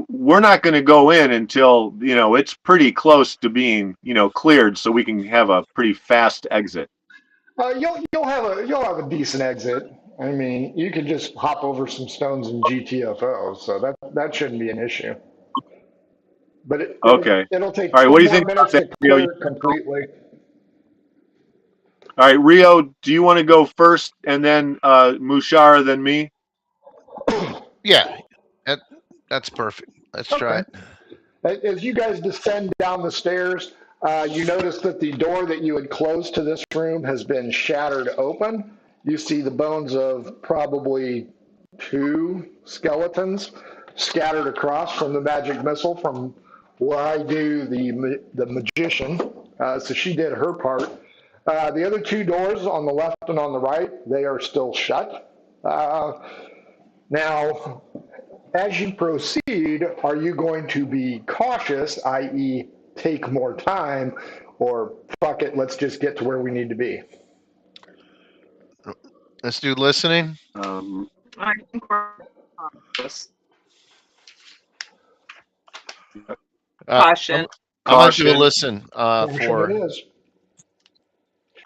we're not going to go in until it's pretty close to being cleared, so we can have a pretty fast exit. You'll have a decent exit. I mean, you can just hop over some stones in GTFO, so that shouldn't be an issue. But Okay. it'll take All right. 2 What do you more think about minutes that, to Rio? clear it completely. All right, Rio, do you want to go first, and then Mushara, then me? Yeah, that's perfect. Let's try Okay. it. As you guys descend down the stairs, you notice that the door that you had closed to this room has been shattered open. You see the bones of probably 2 skeletons scattered across from the magic missile from where I do the magician. So she did her part. The other 2 doors on the left and on the right, they are still shut. Now, as you proceed, are you going to be cautious, i.e., take more time, or fuck it, let's just get to where we need to be? Let's do listening. I think we're close. Caution. I'm gonna do a Caution. listen Caution for. it is.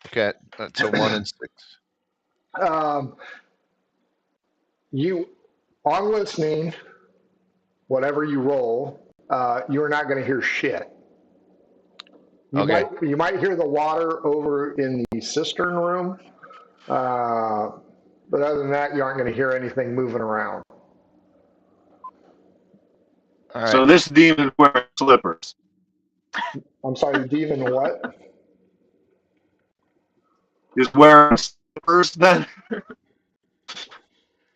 Okay, that's a 1 and 6. You, on listening, whatever you roll, you're not going to hear shit. Okay. You might hear the water over in the cistern room, but other than that, you aren't going to hear anything moving around. All right. So this demon wearing slippers. I'm sorry, the demon what? Is wearing slippers then?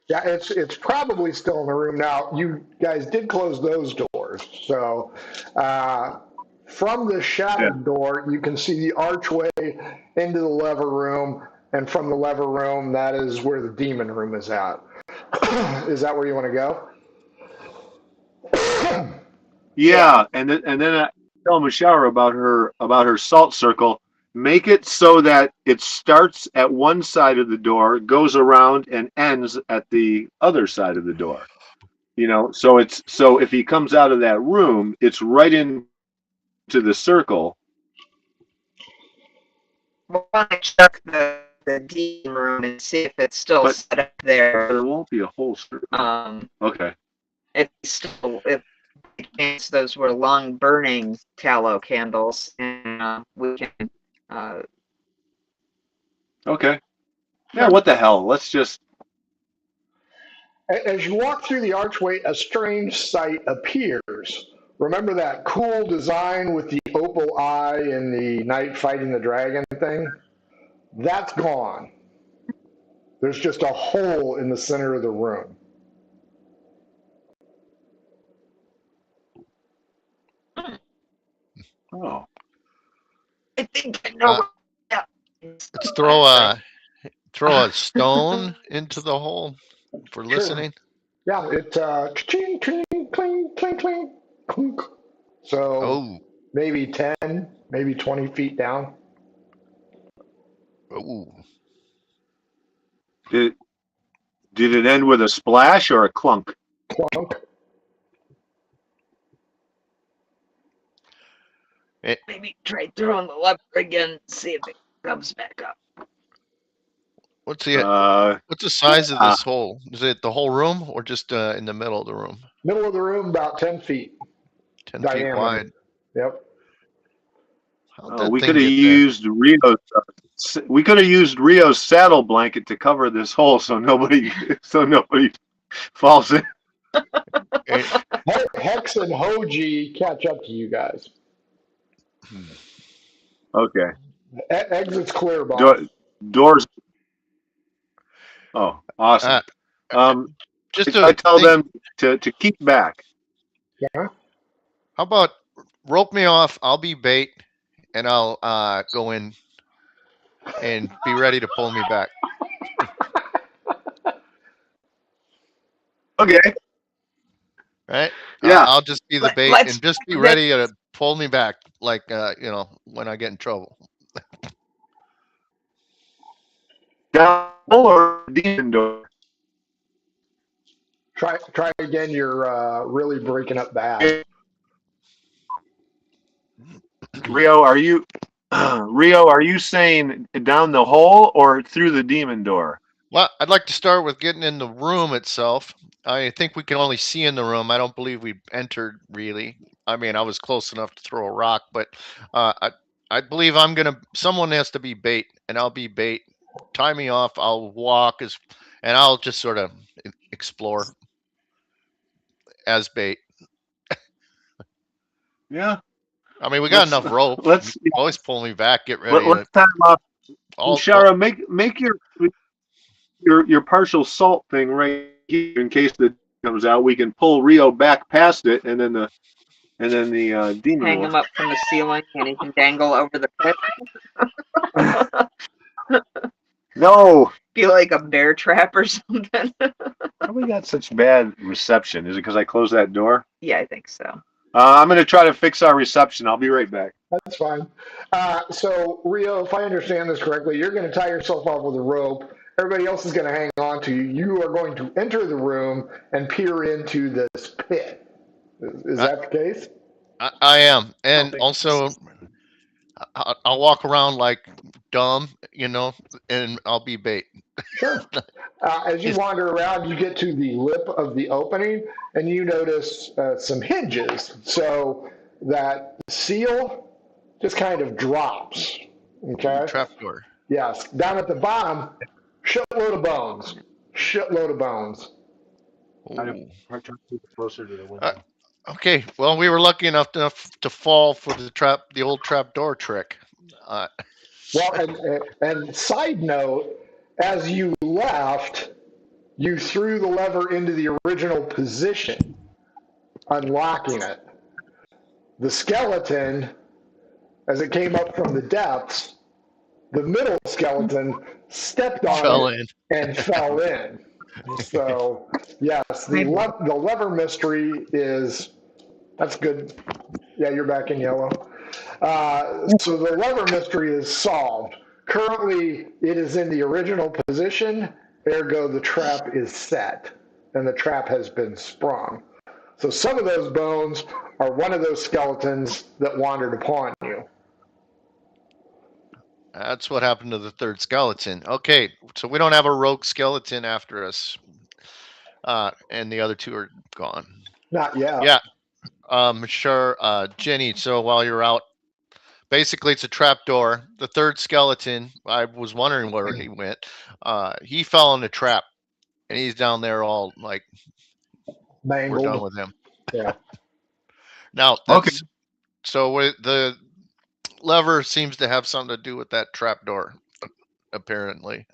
Yeah, it's probably still in the room now. You guys did close those doors, so from the Yeah. shattered door, you can see the archway into the lever room, and from the lever room, that is where the demon room is at. Is that where you want to go? Yeah, and then I tell Michelle about her salt circle. Make it so that it starts at one side of the door, goes around, and ends at the other side of the door. So if he comes out of that room, it's right into the circle. We'll want to check the demon room and see if it's still set up there. There won't be a whole circle. Okay. If chance those were long burning tallow candles, and we can. Okay. Yeah. What the hell? Let's just. As you walk through the archway, a strange sight appears. Remember that cool design with the opal eye and the knight fighting the dragon thing? That's gone. There's just a hole in the center of the room. Oh. I think I know. Let's throw a stone into the hole for listening. Yeah, it ching, cling, cling, cling, cling, clunk. So maybe 10, maybe 20 feet down. Oh. Did it end with a splash or a clunk? Clunk. Maybe try throwing the lever again, see if it comes back up. What's the size of this hole? Is it the whole room or just in the middle of the room? Middle of the room, about 10 feet. 10 diameter. feet wide. Yep. We could have used Rio's saddle blanket to cover this hole so nobody falls in. Hex and Hoji catch up to you guys. Okay. Exit's clear, boss. Doors. Oh, awesome. I tell them to keep back. Yeah. How about rope me off? I'll be bait, and I'll go in and be ready to pull me back. Okay. Right? Yeah. I'll just be the bait and just be ready to pull me back, like when I get in trouble. Down or demon door? Try again. You're really breaking up bad. Rio, are you saying down the hole or through the demon door? Well, I'd like to start with getting in the room itself. I think we can only see in the room. I don't believe we entered really. I mean, I was close enough to throw a rock, but I believe someone has to be bait, and I'll be bait. Tie me off. I'll walk and I'll just sort of explore as bait. Yeah. I mean, we got enough rope. Always pull me back. Get ready. Let's time off. Shara, make your partial salt thing right here in case it comes out. We can pull Rio back past it, and then the demon hang him up from the ceiling, and he can dangle over the pit. No. Be like a bear trap or something. How we got such bad reception? Is it because I closed that door? Yeah, I think so. I'm going to try to fix our reception. I'll be right back. That's fine. So, Rio, if I understand this correctly, you're going to tie yourself off with a rope. Everybody else is going to hang on to you. You are going to enter the room and peer into this pit. Is that the case? I am. And also, I'll walk around like dumb, and I'll be bait. Sure. As you wander around, you get to the lip of the opening, and you notice some hinges. So that seal just kind of drops. Okay. Trapdoor. Yes. Down at the bottom, shitload of bones. Shitload of bones. Ooh. Closer to the Uh, window. okay. Well, we were lucky enough to fall for the old trapdoor trick. Uh, Well, and side note, as you left, you threw the lever into the original position, unlocking it. The skeleton, as it came up from the depths, the middle skeleton stepped on fell it in. and fell in. So, yes, the lever mystery is that's good. Yeah, you're back in yellow. So the lever mystery is solved. Currently, it is in the original position, ergo, the trap is set and the trap has been sprung. So some of those bones are one of those skeletons that wandered upon you. That's what happened to the third skeleton. Okay, so we don't have a rogue skeleton after us, and the other two are gone. Not yet. Yeah. Sure. Jenny. So while you're out, basically it's a trap door. The third skeleton, I was wondering where he went. He fell in the trap, and he's down there all like, we're done Mangled. with him. Yeah. Now Okay. that's so the lever seems to have something to do with that trap door, apparently.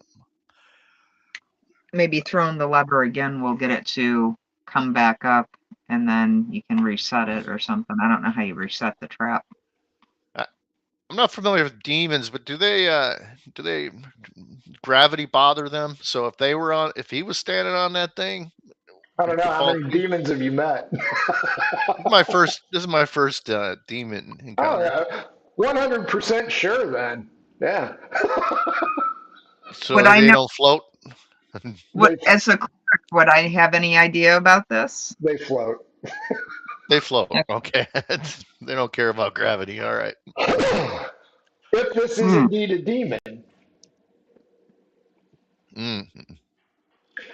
Maybe throwing the lever again will get it to come back up, and then you can reset it or something. I don't know how you reset the trap. I'm not familiar with demons, but do they gravity bother them? So if he was standing on that thing, I don't know he could how fall many through. demons have you met. This is my first demon Oh, encounter. yeah. 100% sure then. Yeah. So Would I they know don't float. as a cleric, would I have any idea about this? They float. They float. Okay. They don't care about gravity. All right. If this is indeed a demon. Mm.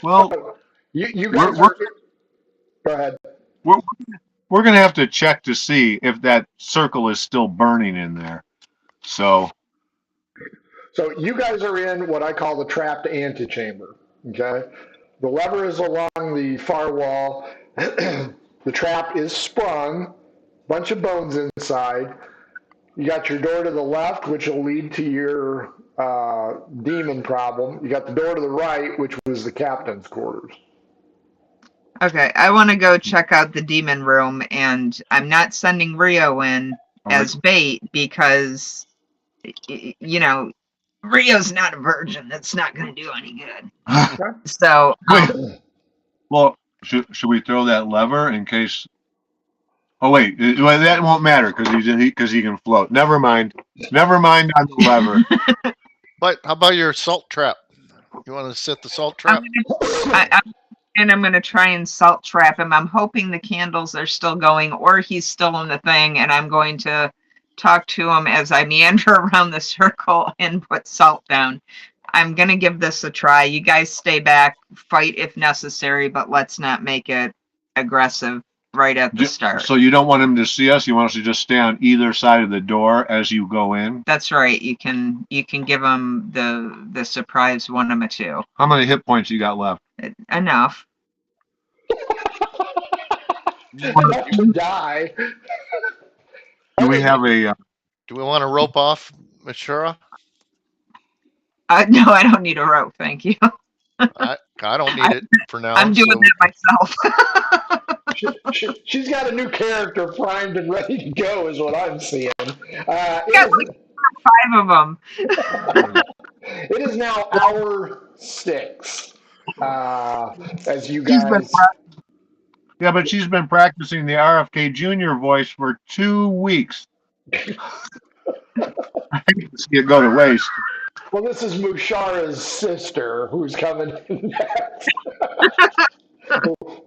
Well, So you we're guys we're are. Go ahead. we're, we're going to have to check to see if that circle is still burning in there. So, So you guys are in what I call the trapped antechamber. Okay. The lever is along the far wall. The trap is sprung. Bunch of bones inside. You got your door to the left, which will lead to your demon problem. You got the door to the right, which was the captain's quarters. Okay, I want to go check out the demon room, and I'm not sending Rio in as bait because, Rio's not a virgin. That's not going to do any good. So, wait. Well, should we throw that lever in case? Oh wait, that won't matter because he can float. Never mind. Never mind on the lever. But how about your salt trap? You want to set the salt trap? I'm going to try and salt trap him. I'm hoping the candles are still going, or he's still in the thing, and I'm going to talk to him as I meander around the circle and put salt down. I'm going to give this a try. You guys stay back, fight if necessary, but let's not make it aggressive right at the start. So you don't want him to see us. You want us to just stay on either side of the door as you go in. That's right. You can give him the surprise one of the two. How many hit points you got left? Enough. Enough to die. Do we have a? Do we want to rope off Mashura? No, I don't need a rope. Thank you. I don't need it for now. I'm doing that myself. She's got a new character primed and ready to go, is what I'm seeing. Got like 5 of them. It is now hour 6. As you guys. Yeah, but she's been practicing the RFK Jr. voice for 2 weeks. I hate to see it go to waste. Well, this is Mushara's sister who's coming in next.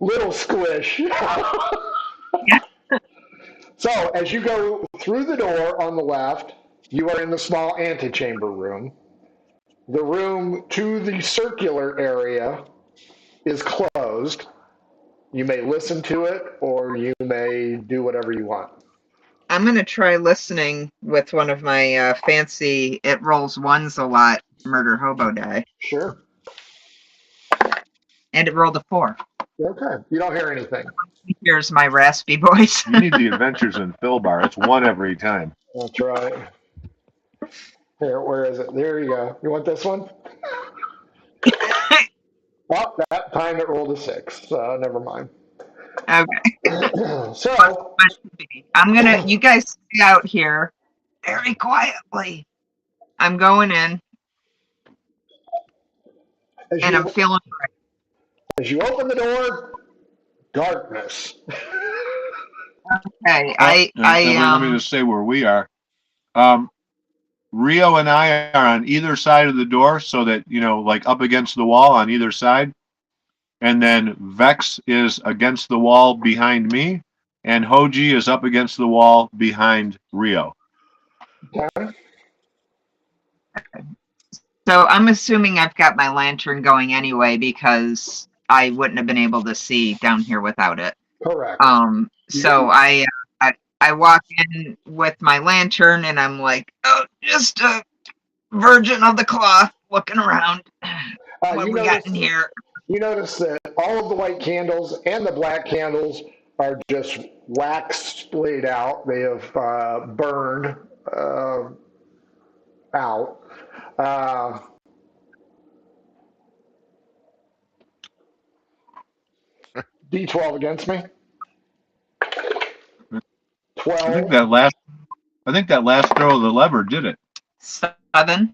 Little squish. So, as you go through the door on the left, You are in the small antechamber room. The room to the circular area is closed. You may listen to it, or you may do whatever you want. I'm gonna try listening with one of my fancy it rolls ones a lot murder hobo die. Sure. And it rolled a 4. Okay. You don't hear anything. Here's my raspy voice. You need the Adventures in Philbar. It's one every time. That's right. Here, where is it? There you go. You want this one? Well, that time it rolled a 6. Never mind. Okay. So, I'm gonna you guys stay out here very quietly. I'm going in and I'm feeling as you open the door, darkness. okay. Let me just say where we are. Rio and I are on either side of the door, so that, like up against the wall on either side. And then Vex is against the wall behind me, and Hoji is up against the wall behind Rio. Okay. So I'm assuming I've got my lantern going anyway because I wouldn't have been able to see down here without it. Correct. So I walk in with my lantern and I'm like, oh, just a virgin of the cloth looking around. What we got in here? You notice that all of the white candles and the black candles are just wax splayed out. They have burned out. D12 against me. 12. I think that last throw of the lever did it. 7.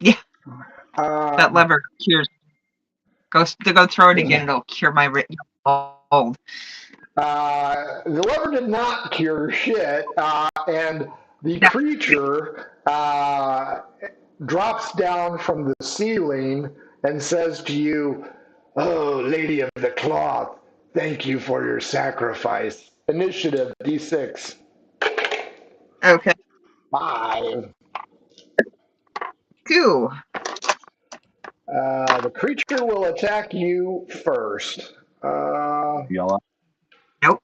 Yeah. That lever cures. Go throw it again. It'll cure my old. The lever did not cure shit, and the creature drops down from the ceiling and says to you, "Oh, Lady of the Cloth, thank you for your sacrifice." Initiative D6. Okay. 5. 2. The creature will attack you first. Yell out. Nope.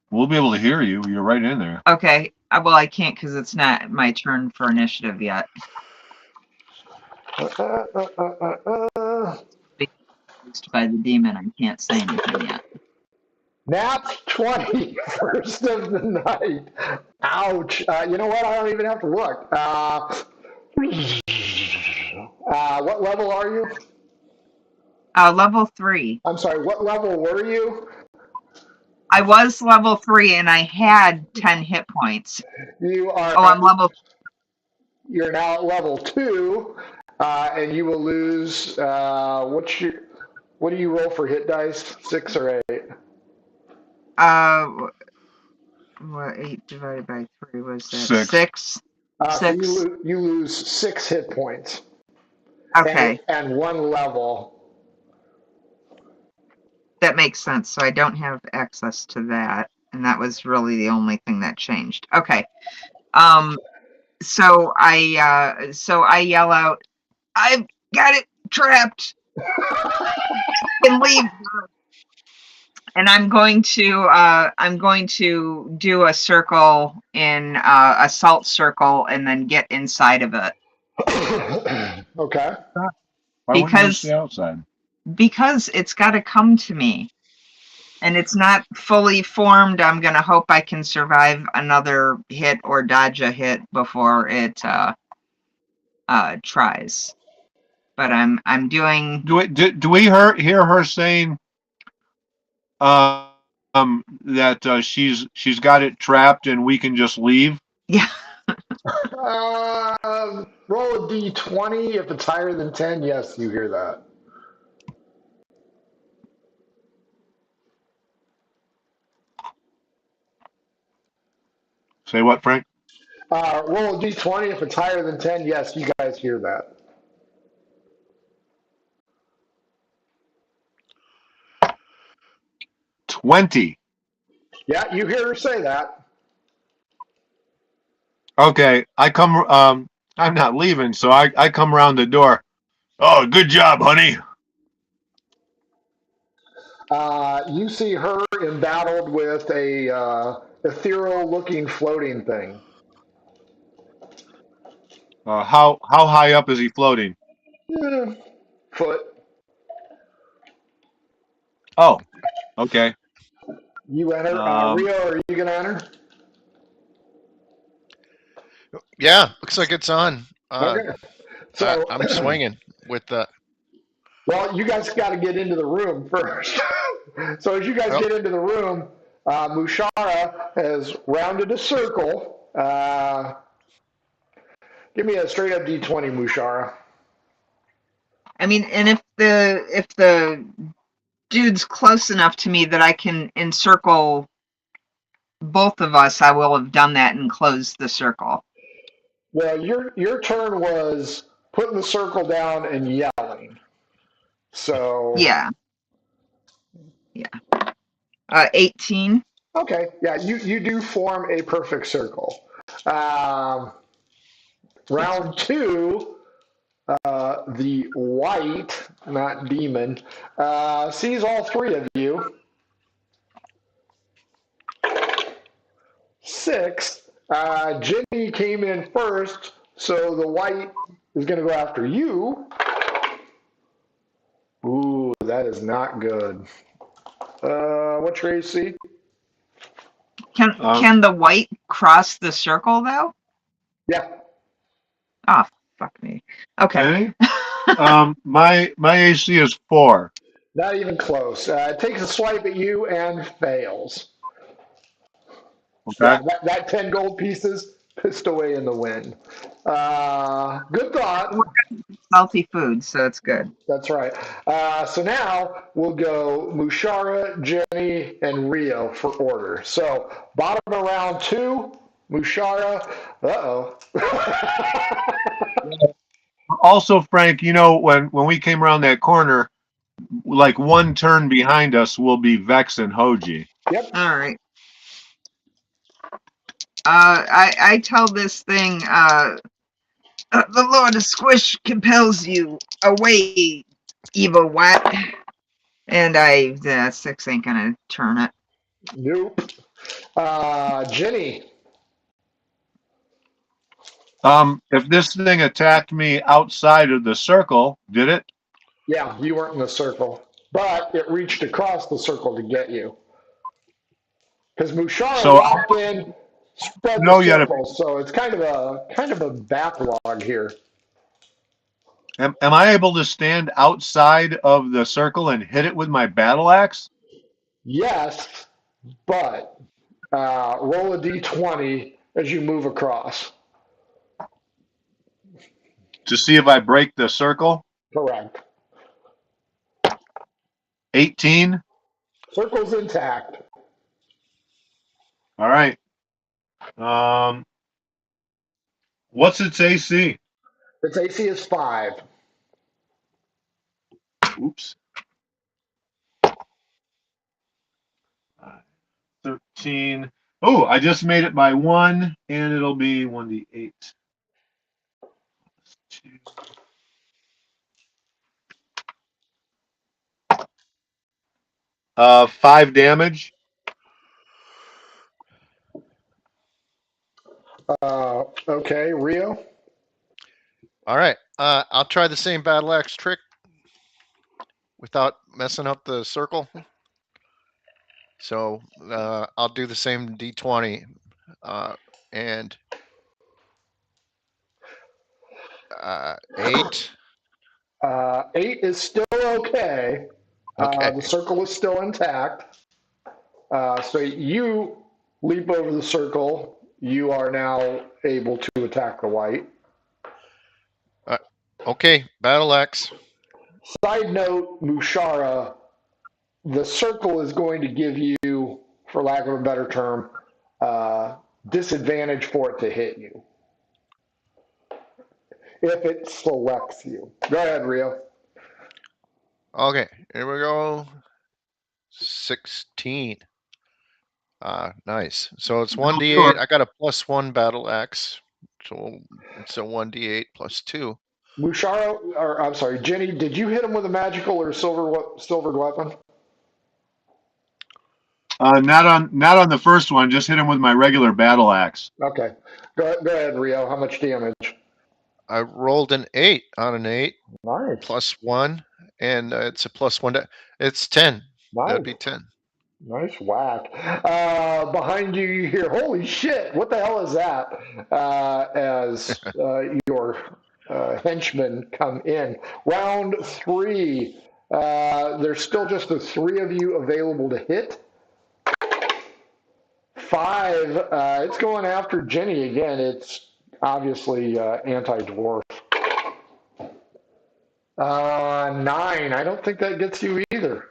We'll be able to hear you. You're right in there. Okay. Well, I can't because it's not my turn for initiative yet. By the demon, I can't say anything yet. Nat 20, first of the night. Ouch. You know what? I don't even have to look. What level are you? Level 3. I'm sorry, what level were you? I was level 3 and I had 10 hit points. You are. Oh, I'm level. You're now at level 2, and you will lose. What do you roll for hit dice? 6 or 8? What 8 divided by 3 was that? 6. 6. So you lose 6 hit points. Okay. And 1 level. That makes sense. So I don't have access to that, and that was really the only thing that changed. Okay. So I yell out, "I've got it trapped. And leave." And I'm going to do a circle in a salt circle and then get inside of it. Okay. Why wouldn't you stay outside? Because it's got to come to me. And it's not fully formed. I'm going to hope I can survive another hit or dodge a hit before it tries. But I'm doing. Do we hear her saying that she's got it trapped and we can just leave? Yeah. Roll a d20. If it's higher than 10, yes, you hear that. Say what, Frank? Roll a d20. If it's higher than 10, yes, you guys hear that. 20. Yeah, you hear her say that. Okay, I'm not leaving, so I come around the door. Oh, good job, honey. You see her embattled with a ethereal-looking floating thing. How high up is he floating? Eh, foot. Oh, okay. You enter. Um, Rio, are you gonna enter? Yeah, looks like it's on. Okay. So, I'm swinging with the. well, you guys got to get into the room first. So as you guys Oh, get into the room, Mushara has rounded a circle. Give me a straight up D20, Mushara. I mean, and if the dude's close enough to me that I can encircle both of us, I will have done that and closed the circle. Well, your turn was putting the circle down and yelling. So Yeah. Yeah. 18. okay, yeah, you do form a perfect circle. Um, round two, the white, not demon, sees all three of you. 6. Jenny came in first, so the white is going to go after you. Ooh, that is not good. What's your AC? um, Can the white cross the circle though? Yeah, Oh, fuck me. Okay. Jenny? My AC is 4. not even close. It takes a swipe at you and fails. Yeah, Okay. that 10 gold pieces pissed away in the wind. Good thought. Healthy food, so it's good. That's right. So now we'll go Mushara, Jenny, and Rio for order. So bottom of round 2, Mushara. Uh-oh. Also, Frank, when we came around that corner, like one turn behind us will be Vex and Hoji. Yep. All right. I tell this thing, the Lord of Squish compels you away, evil wat. And 6 ain't gonna turn it. Nope. Jenny. If this thing attacked me outside of the circle, did it? Yeah, you weren't in the circle, but it reached across the circle to get you. Because Mushara So I walked in, spread the know yet. circle, so it's kind of a backlog here. Am I able to stand outside of the circle and hit it with my battle axe Yes, but roll a d20 as you move across. to see if I break the circle? Correct. 18. Circle's intact. All right. What's its AC? Its AC is 5. Oops. 13. Oh, I just made it by 1, and it'll be 1d8. 5 damage. Okay, Rio. all right. I'll try the same battle axe trick without messing up the circle. So I'll do the same D20 and 8. 8 is still okay. Okay. The circle is still intact. So you leap over the circle. You are now able to attack the white. Okay. Battle axe. Side note, Mushara, the circle is going to give you, for lack of a better term, disadvantage for it to hit you if it selects you. Go ahead, Rio. Okay. Here we go. 16. Nice. So it's No, 1d8. sure. I got a +1 battle axe. So it's a 1d8 +2. Mushara, or I'm sorry, Jenny, did you hit him with a magical or silvered weapon? Not on the first one. Just hit him with my regular battle axe. Okay. Go ahead, Rio. How much damage? I rolled an 8 on an 8 Nice. +1, and it's a +1. It's 10. That'd Nice. be 10. Nice whack. Behind you, you hear, holy shit, what the hell is that? As your henchmen come in. Round 3. There's still just the 3 of you available to hit. 5, it's going after Jenny again. It's obviously anti-dwarf. 9, I don't think that gets you either.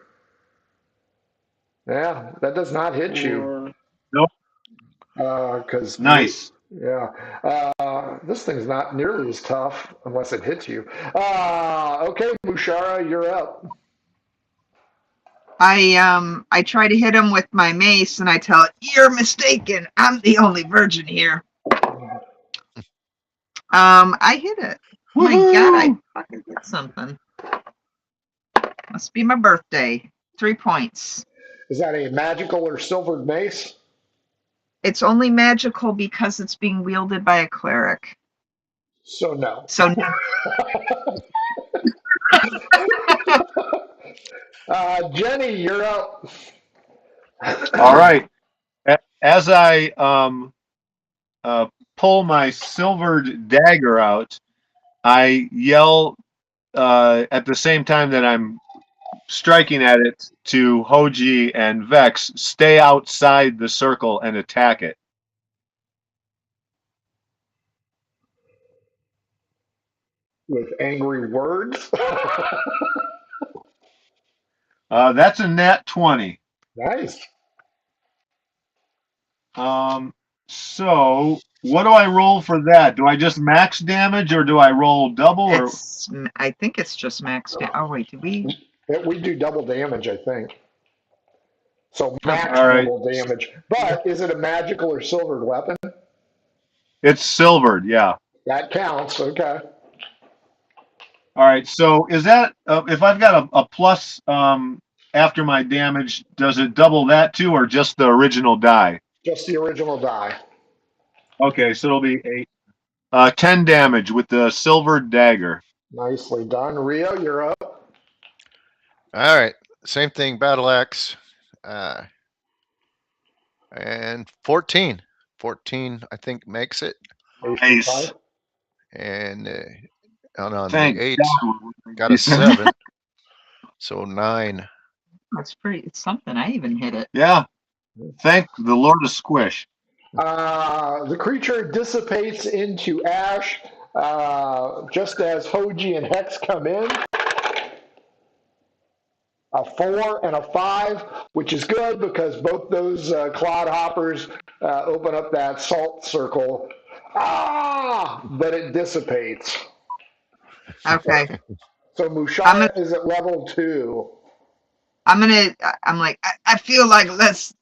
Yeah, that does not hit you. Nope. Because Nice. yeah, this thing's not nearly as tough unless it hits you. Okay, Mushara, you're up. I try to hit him with my mace, and I tell it, "You're mistaken. I'm the only virgin here." I hit it. Oh my God, I fucking hit something. Must be my birthday. 3 points. Is that a magical or silvered mace? It's only magical because it's being wielded by a cleric. So no. So no. Jenny, you're up. All right. As I pull my silvered dagger out, I yell at the same time that I'm striking at it to Hoji and Vex, stay outside the circle and attack it. With angry words. That's a nat 20. Nice. So what do I roll for that? Do I just max damage or do I roll double? Or I think it's just max. Oh wait, did we? We do double damage, I think. So max all right. double damage. But is it a magical or silvered weapon? It's silvered, yeah. That counts. Okay. All right. So is that if I've got a plus after my damage, does it double that too, or just the original die? Just the original die. Okay, so it'll be 10 damage with the silvered dagger. Nicely done. Rio, you're up. All right. Same thing, battle axe. And 14. 14, I think, makes it. Nice. And on Thank the 8, God. got a 7. So 9. That's pretty. It's something. I even hit it. Yeah. Thank the Lord of Squish. The creature dissipates into ash just as Hoji and Hex come in. A 4 and a 5, which is good because both those clodhoppers open up that salt circle. But it dissipates. Okay. So Mushara is at level 2. I'm like, I feel like less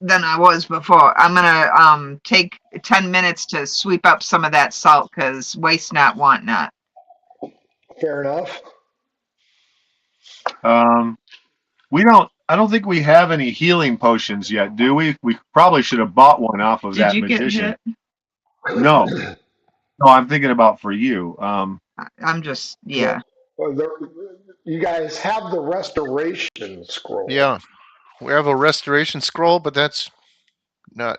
than I was before. I'm gonna take 10 minutes to sweep up some of that salt because waste not, want not. Fair enough. I don't think we have any healing potions yet, do we? We probably should have bought one off of that magician. Get hit? No, I'm thinking about for you. I'm just, yeah. Well, you guys have the restoration scroll. Yeah. We have a restoration scroll, but that's not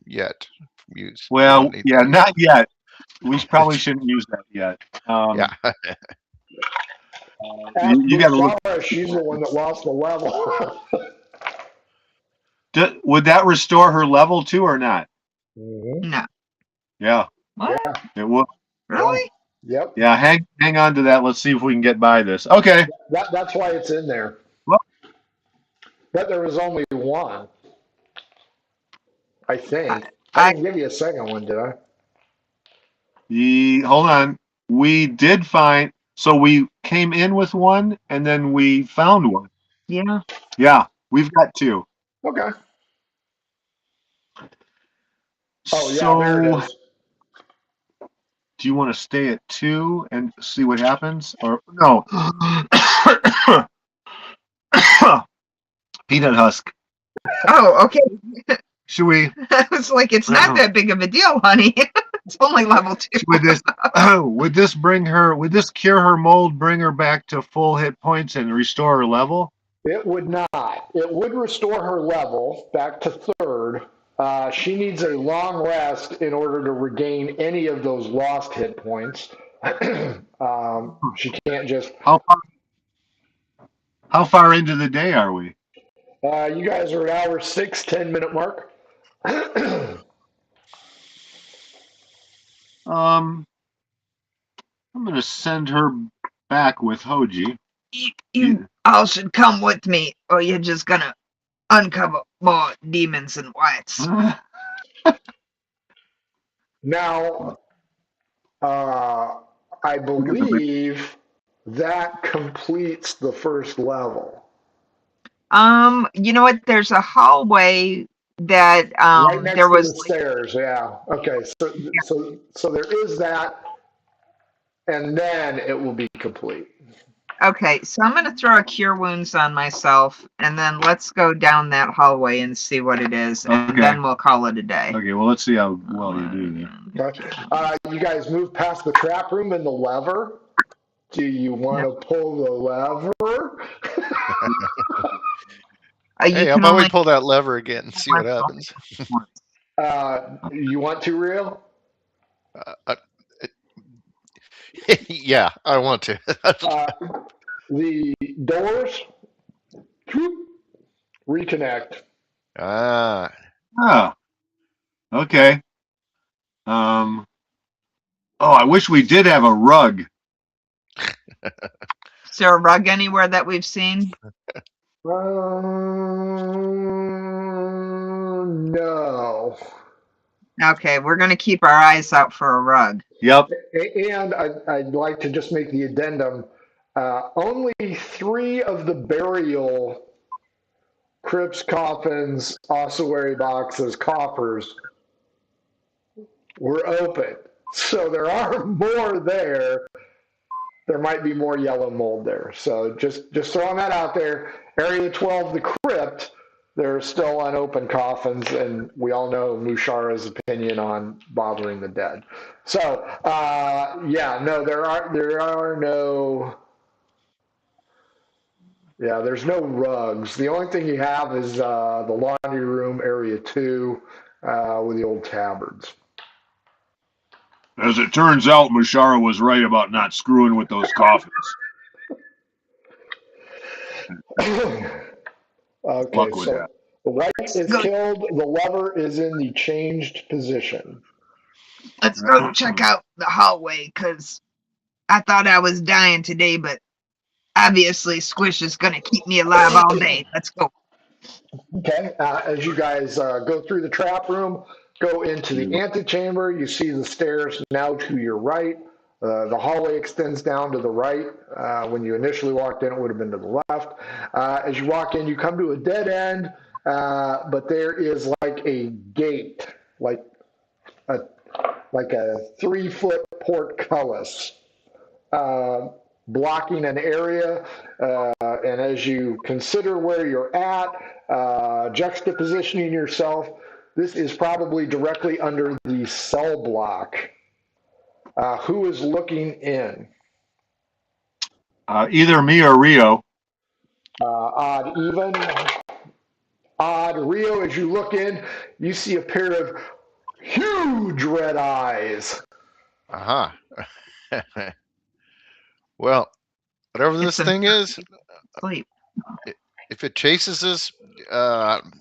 yet used. Well, yeah, not yet. We probably shouldn't use that yet. Yeah. You got to look. She's the one that lost the level. Would that restore her level too, or not? Mm-hmm. No. Yeah. What? Yeah. It will. Really? Yep. Yeah. Hang on to that. Let's see if we can get by this. Okay. That's why it's in there. Well, but there was only one. I think. I didn't give you a second one, did I? Hold on. We did find. So we came in with one, and then we found one. Yeah. Yeah, we've got 2. Okay. Oh, yeah, there it is. Do you want to stay at 2 and see what happens? Or no? Peanut husk. Oh, okay. Should we I was like, it's not that big of a deal, honey. It's only level 2. would this cure her mold, bring her back to full hit points and restore her level? It would not. It would restore her level back to 3rd. She needs a long rest in order to regain any of those lost hit points. She can't just. How far into the day are we? You guys are at hour 6, 10-minute mark. I'm going to send her back with Hoji. You all should come with me, or you're just gonna uncover more demons and whites. Now, I believe that completes the first level. You know what? There's a hallway that Right next there to was the stairs, yeah. Okay, so there is that, and then it will be complete. Okay, so I'm gonna throw a cure wounds on myself, and then let's go down that hallway and see what it is, and then we'll call it a day. Okay, well, let's see how well you do there. Okay. You guys move past the trap room and the lever. Do you want to pull the lever? Hey, how about we pull that lever again and see what happens? You want to, Rio? Yeah, I want to. The doors reconnect. Okay. I wish we did have a rug. Is there a rug anywhere that we've seen? No. Okay, we're going to keep our eyes out for a rug. Yep. And I'd like to just make the addendum. Only 3 of the burial crypts, coffins, ossuary boxes, coffers were open. So there are more there. There might be more yellow mold there. So just throwing that out there. Area 12, the crypt, there are still unopened coffins, and we all know Mushara's opinion on bothering the dead. So there are no. Yeah, there's no rugs. The only thing you have is the laundry room, area 2, with the old tabards. As it turns out, Mushara was right about not screwing with those coffins. Okay, so the white is killed. The lever is in the changed position. Let's go check out the hallway, because I thought I was dying today, but obviously Squish is going to keep me alive all day. Let's go. Okay, as you guys go through the trap room, go into the antechamber, you see the stairs now to your right. The hallway extends down to the right. When you initially walked in, it would have been to the left. As you walk in, you come to a dead end, but there is like a gate, like a 3-foot portcullis, blocking an area. And as you consider where you're at, juxtapositioning yourself, this is probably directly under the cell block. Who is looking in? Either me or Rio. Odd, even. Odd, Rio, as you look in, you see a pair of huge red eyes. Well, whatever this thing is, sleep. If it chases us, I'm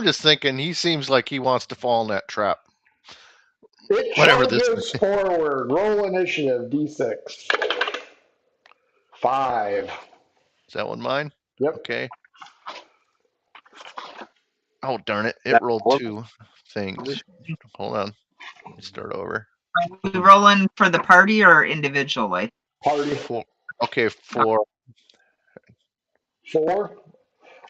just thinking he seems like he wants to fall in that trap. It charges forward. Roll initiative, D6. 5. Is that one mine? Yep. Okay. Oh, darn it. It rolled 2 things. Hold on. Let me start over. Are we rolling for the party or individually? Party. Okay, 4. 4?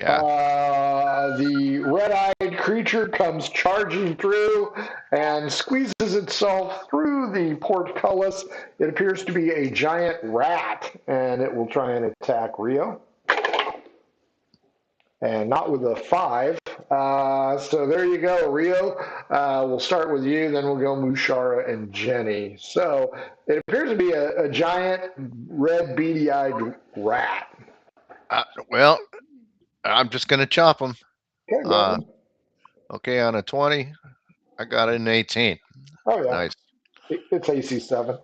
Yeah. The red-eyed creature comes charging through and squeezes itself through the portcullis. It appears to be a giant rat, and it will try and attack Rio. And not with a 5. So there you go, Rio. We'll start with you, then we'll go Mushara and Jenny. So it appears to be a giant, red, beady-eyed rat. Well, I'm just going to chop them. Okay, go. Okay, on a 20, I got an 18. Oh, yeah. Nice. It's AC 7.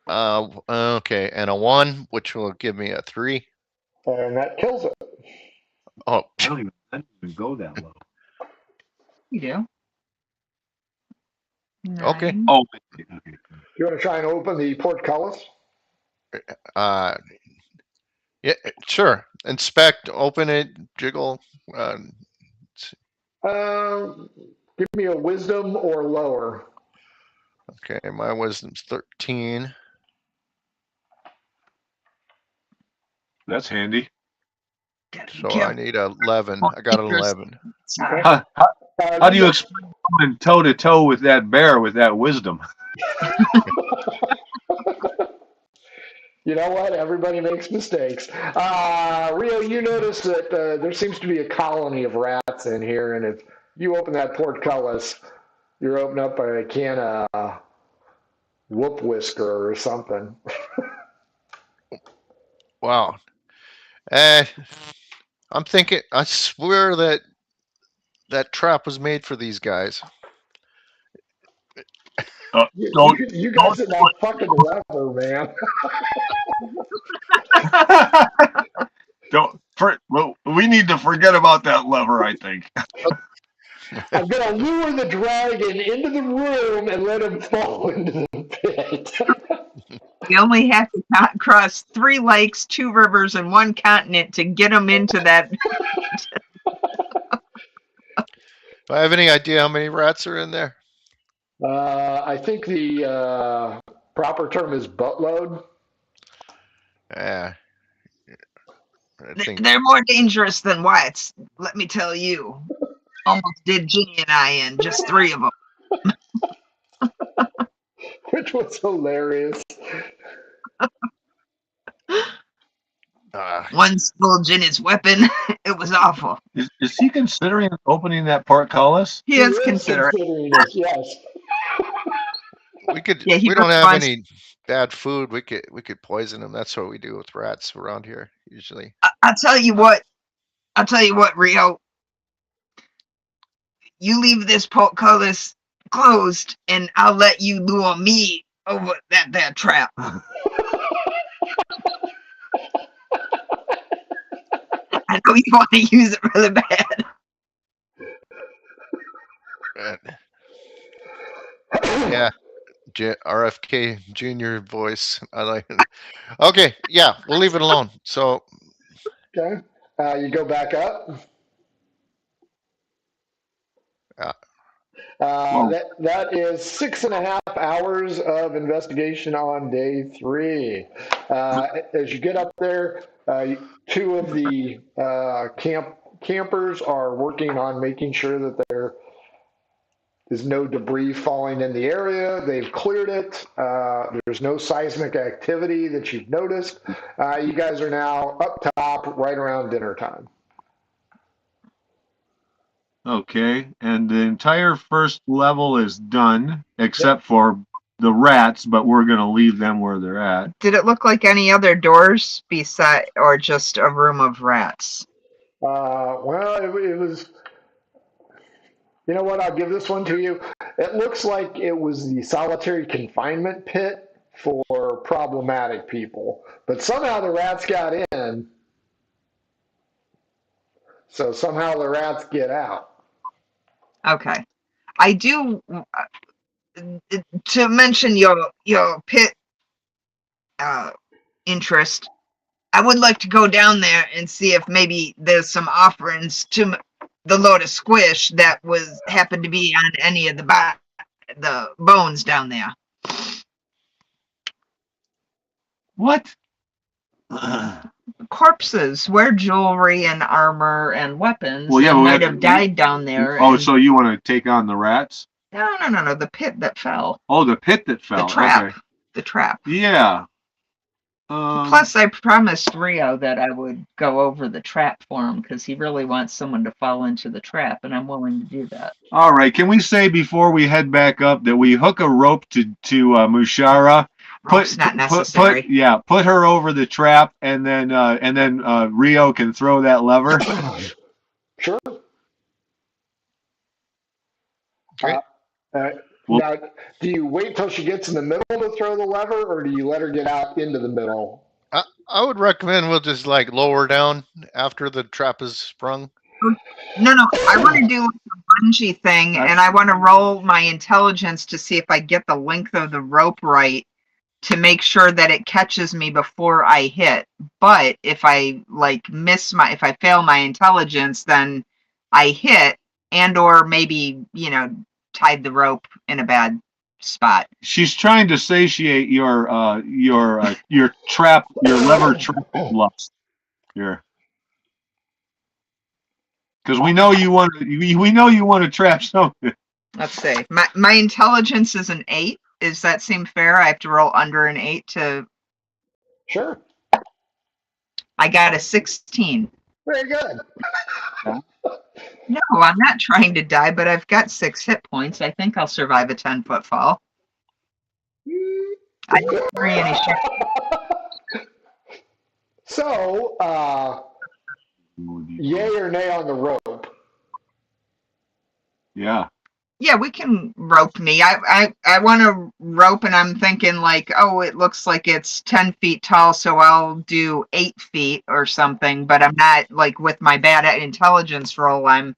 Okay, and a 1, which will give me a 3. And that kills it. Oh, I don't even go that low. You do. Okay. 9. Oh, okay. You want to try and open the portcullis? Yeah, sure. Inspect, open it, jiggle. Give me a wisdom or lower. Okay, my wisdom's 13. That's handy. So I need 11. I got an 11. How do you explain going toe to toe with that bear with that wisdom? You know what? Everybody makes mistakes. Rio, you notice that there seems to be a colony of rats in here, and if you open that portcullis, you're opening up a can of whoop whisker or something. Wow. I'm thinking, I swear that trap was made for these guys. You guys are not fucking lever, man. We need to forget about that lever, I think. I'm going to lure the dragon into the room and let him fall into the pit. You only have to cross 3 lakes, 2 rivers, and 1 continent to get them into that. Do I have any idea how many rats are in there? I think the proper term is buttload. Yeah. I think They're more dangerous than whites, let me tell you. Almost did Ginny and I in, just 3 of them. Which was hilarious. One stole Ginny's weapon. It was awful. Is he considering opening that portcullis? He is considering. It, yes. we could. Yeah, we don't have any bad food. We could poison them. That's what we do with rats around here usually. I'll tell you what, Rio. You leave this portcullis closed, and I'll let you lure me over that trap. I know you want to use it really bad. Yeah, RFK Junior voice. I like it. Okay, yeah, we'll leave it alone. So, okay, you go back up. That is 6.5 hours of investigation on day 3. As you get up there, 2 of the campers are working on making sure that there is no debris falling in the area. They've cleared it. There's no seismic activity that you've noticed. You guys are now up top right around dinner time. Okay, and the entire first level is done, except for the rats, but we're going to leave them where they're at. Did it look like any other doors beside, or just a room of rats? Well, it was. You know what? I'll give this one to you. It looks like it was the solitary confinement pit for problematic people, but somehow the rats got in. So somehow the rats get out. Okay. I do, to mention your pit interest, I would like to go down there and see if maybe there's some offerings to the Lord of Squish that happened to be on any of the bones down there. What? corpses wear jewelry and armor and weapons. Well, yeah, and but might have died down there. Oh, and- so you want to take on the rats? No, the pit that fell. Oh, the pit that fell. The trap. Okay. The trap. Yeah. Plus, I promised Rio that I would go over the trap for him because he really wants someone to fall into the trap, and I'm willing to do that. All right. Can we say before we head back up that we hook a rope to Mushara? Rope's not necessary. Put her over the trap, and then Rio can throw that lever. Sure. Great. Now, do you wait till she gets in the middle to throw the lever, or do you let her get out into the middle? I would recommend we'll just like lower down after the trap is sprung. No, I want to do like a bungee thing, and I want to roll my intelligence to see if I get the length of the rope right to make sure that it catches me before I hit. But if I if I fail my intelligence, then I hit or maybe, tied the rope in a bad spot. She's trying to satiate your trap, your lever trap lust. Because we know you want to trap something. Let's see. My intelligence is an 8. Does that seem fair? I have to roll under an 8 to. Sure. I got a 16. Very good. No, I'm not trying to die, but I've got 6 hit points. I think I'll survive a 10-foot fall. I don't agree any shit. So, yay or nay on the rope? Yeah. Yeah, we can rope me. I want to rope, and I'm thinking like, oh, it looks like it's 10 feet tall, so I'll do 8 feet or something. But I'm not like with my bad intelligence roll. I'm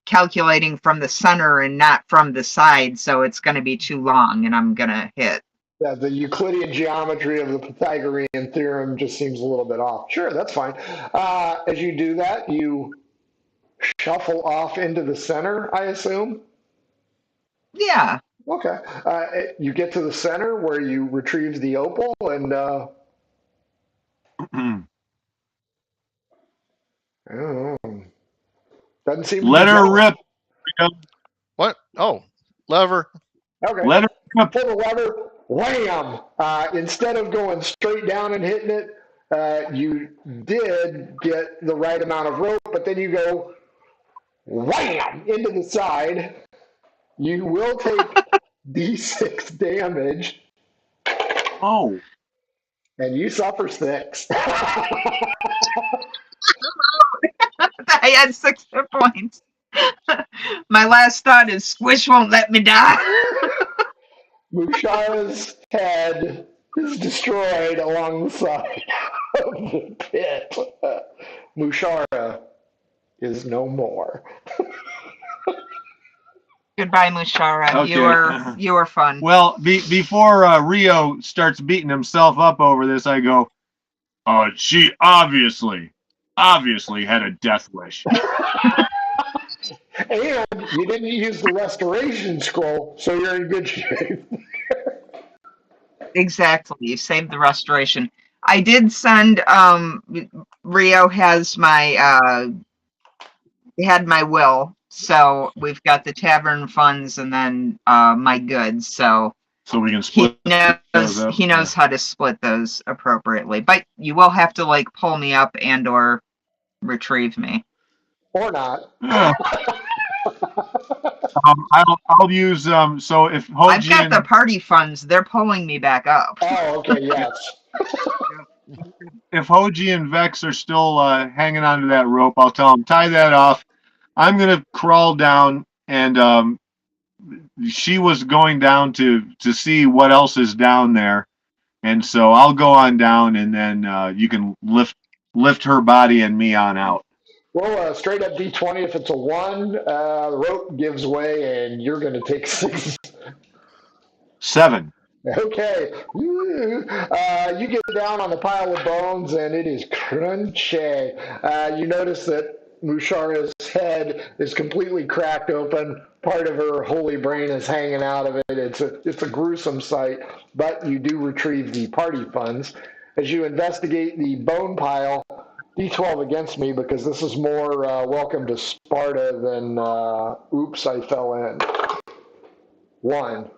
calculating from the center and not from the side, so it's going to be too long, and I'm going to hit. Yeah, the Euclidean geometry of the Pythagorean theorem just seems a little bit off. Sure, that's fine. As you do that, you shuffle off into the center, I assume? Yeah. Okay. You get to the center where you retrieve the opal and doesn't seem to let her rip. What? Oh, lever. Okay. Let her rip. Pull the lever, wham! Instead of going straight down and hitting it, you did get the right amount of rope, but then you go wham into the side. You will take D6 damage. Oh. And you suffer 6. I had 6 hit points. My last thought is Squish won't let me die. Mushara's head is destroyed along the side of the pit. Mushara is no more. Goodbye, Mushara. Okay. You were fun. Well, before Rio starts beating himself up over this, I go, she obviously had a death wish. And you didn't use the restoration scroll, so you're in good shape. Exactly. You saved the restoration. I did send Rio has had my will. So we've got the tavern funds and then my goods. So we can split. He knows how to split those appropriately. But you will have to like pull me up and or retrieve me. Or not. Yeah. I'll use so if Hoji I've got the party funds, they're pulling me back up. Oh, okay, yes. If Hoji and Vex are still hanging onto that rope, I'll tell them tie that off. I'm gonna crawl down, and she was going down to see what else is down there, and so I'll go on down, and then you can lift her body and me on out. Roll a straight up D20. If it's a 1, the rope gives way, and you're going to take 6. 7. Okay. You get down on the pile of bones, and it is crunchy. You notice that Mushara's head is completely cracked open. Part of her holy brain is hanging out of it. It's a gruesome sight, but you do retrieve the party funds. As you investigate the bone pile, D12 against me because this is more welcome to Sparta than oops, I fell in. 1.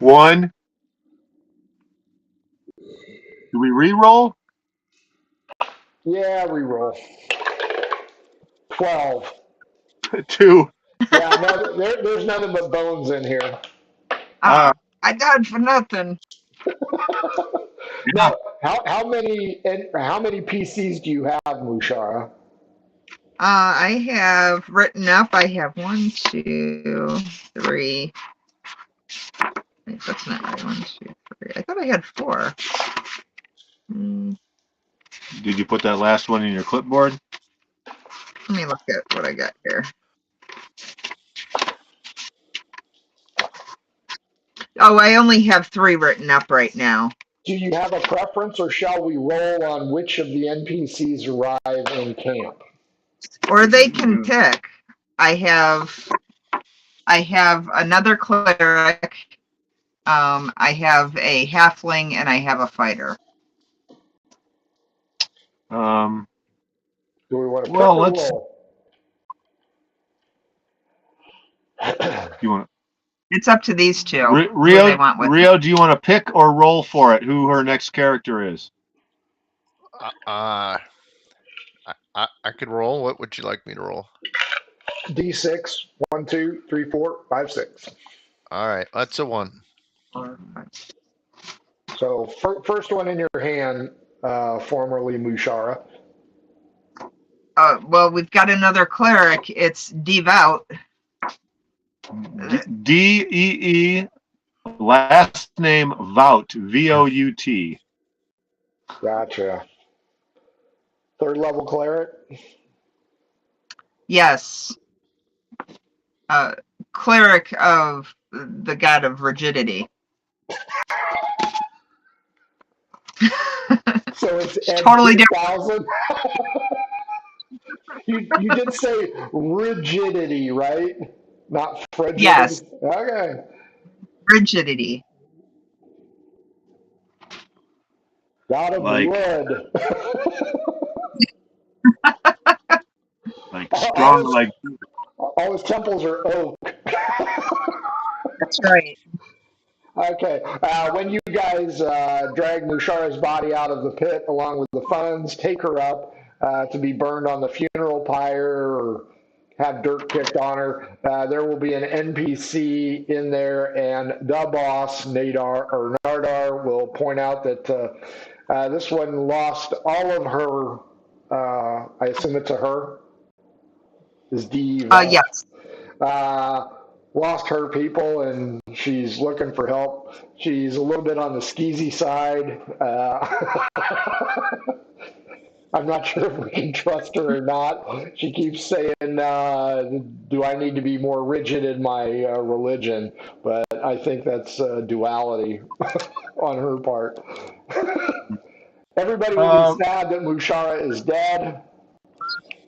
1. Do we re-roll? Yeah, reroll. 12. 2. Yeah, no, there's nothing but bones in here. Uh, I died for nothing. yeah. No, how many PCs do you have, Mushara? I have written up. I have 1, 2, 3. Wait, that's not right. 1, 2, 3. I thought I had 4. Did you put that last one in your clipboard? Let me look at what I got here. Oh, I only have 3 written up right now. Do you have a preference, or shall we roll on which of the NPCs arrive in camp? Or they can pick. I have another cleric. I have a halfling and I have a fighter. Do we want to pick Well, or let's. roll? You want It's up to these two. Who they Rio? want with me. Rio, do you want to pick or roll for it? Who her next character is? I could roll. What would you like me to roll? D6, 1, 2, 3, 4, 5, 6. All right, that's a 1. So first one in your hand, formerly Mushara. Well, we've got another cleric. It's devout. D-E-E, last name Vout, V-O-U-T. Gotcha. Third level cleric. Yes. Cleric of the god of rigidity. So it's Totally different. 2000. you did say rigidity, right? Not frigidity. Yes. Okay. Rigidity. God of Like- wood. Like strong, like All his temples are oak. That's right. Okay. When you guys drag Mushara's body out of the pit along with the funds, take her up to be burned on the funeral pyre or have dirt kicked on her, there will be an NPC in there, and the boss, Nardar, will point out that this one lost all of her, I assume it's a her, is D. Yes. Lost her people, and she's looking for help. She's a little bit on the skeezy side. I'm not sure if we can trust her or not. She keeps saying, do I need to be more rigid in my religion? But I think that's duality on her part. Everybody will be sad that Mushara is dead,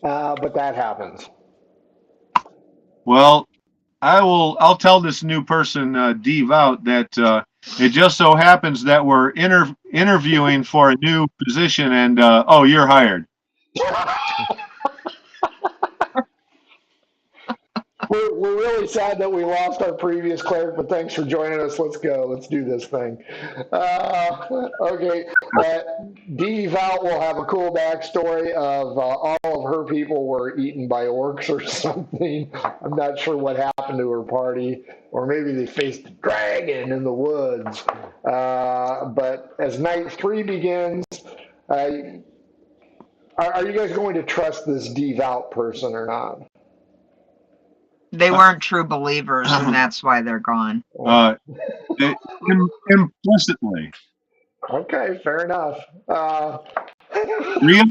but that happens. well, I'll tell this new person, Devout, that it just so happens that we're interviewing for a new position, and oh, you're hired. We're really sad that we lost our previous cleric, but thanks for joining us. Let's go. Let's do this thing. Okay. Devout will have a cool backstory of all of her people were eaten by orcs or something. I'm not sure what happened to her party, or maybe they faced a dragon in the woods. But as night 3 begins, are you guys going to trust this devout person or not? They weren't true believers, and that's why they're gone. Implicitly. Okay, fair enough. Rio,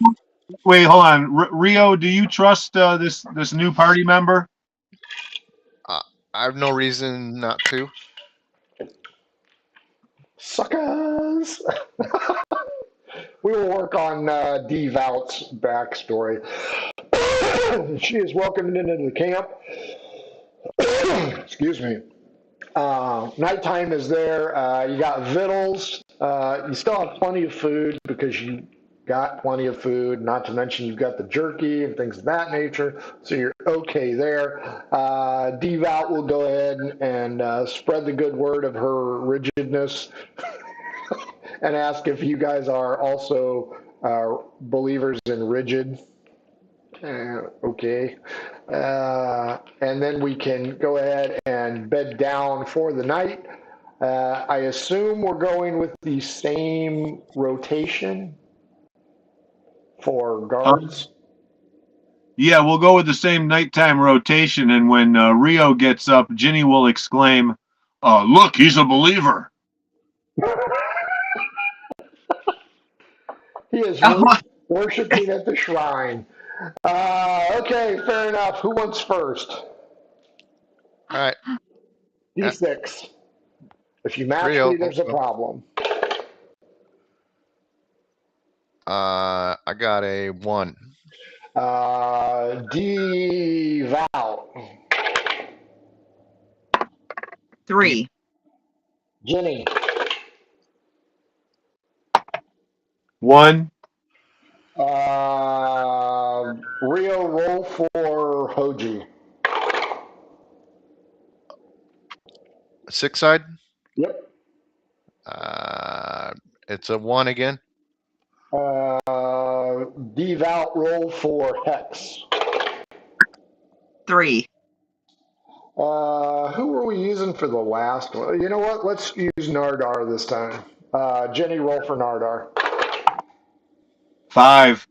wait, hold on. Rio, do you trust this new party member? I have no reason not to. Suckers! We will work on Devout's backstory. She is welcomed into the camp. Excuse me. Nighttime is there. You got victuals. You still have plenty of food because you got plenty of food, not to mention you've got the jerky and things of that nature, so you're okay there. Devout will go ahead and spread the good word of her rigidness and ask if you guys are also believers in rigid. Okay. And then we can go ahead and bed down for the night. I assume we're going with the same rotation for guards. Yeah, we'll go with the same nighttime rotation, and when Rio gets up, Ginny will exclaim, "Look, he's a believer." He is Oh, worshiping at the shrine. Okay, fair enough. Who wants first? All right. D6. If you match Rio. me, there's a problem. I got a 1. Devout. 3. Jenny. 1. Rio, roll for Hoji. 6 side. Yep. It's a 1 again. Devout, roll for Hex. 3. Who were we using for the last one? You know what? Let's use Nardar this time. Jenny, roll for Nardar. 5.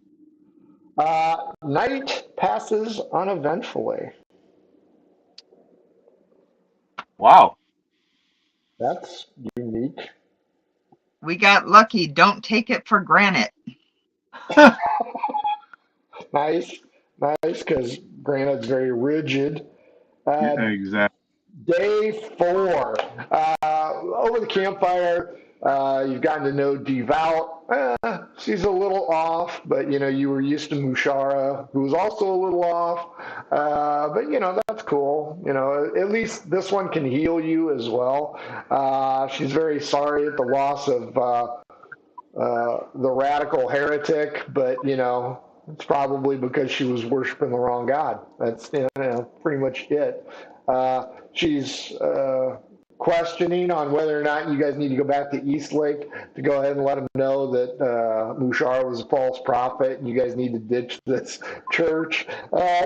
Night passes uneventfully. Wow. That's unique. We got lucky. Don't take it for granted. Nice, because granite's very rigid. Exactly. Day 4. Over the campfire, you've gotten to know Devout. She's a little off, but you were used to Mushara, who was also a little off. But that's cool. At least this one can heal you as well. She's very sorry at the loss of the radical heretic, but it's probably because she was worshiping the wrong god. That's pretty much it. She's questioning on whether or not you guys need to go back to Eastlake to go ahead and let them know that Mushar was a false prophet and you guys need to ditch this church.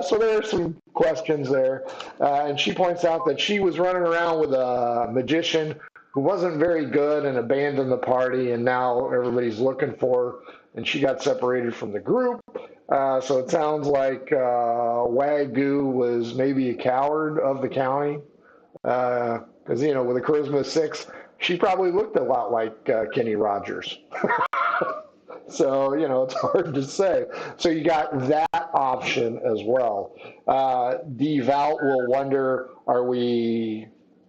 So there are some questions there. And she points out that she was running around with a magician who wasn't very good and abandoned the party, and now everybody's looking for her, and she got separated from the group. So it sounds like Wagyu was maybe a coward of the county. Because, with a charisma of 6, she probably looked a lot like Kenny Rogers. So, it's hard to say. So you got that option as well. Devout will wonder,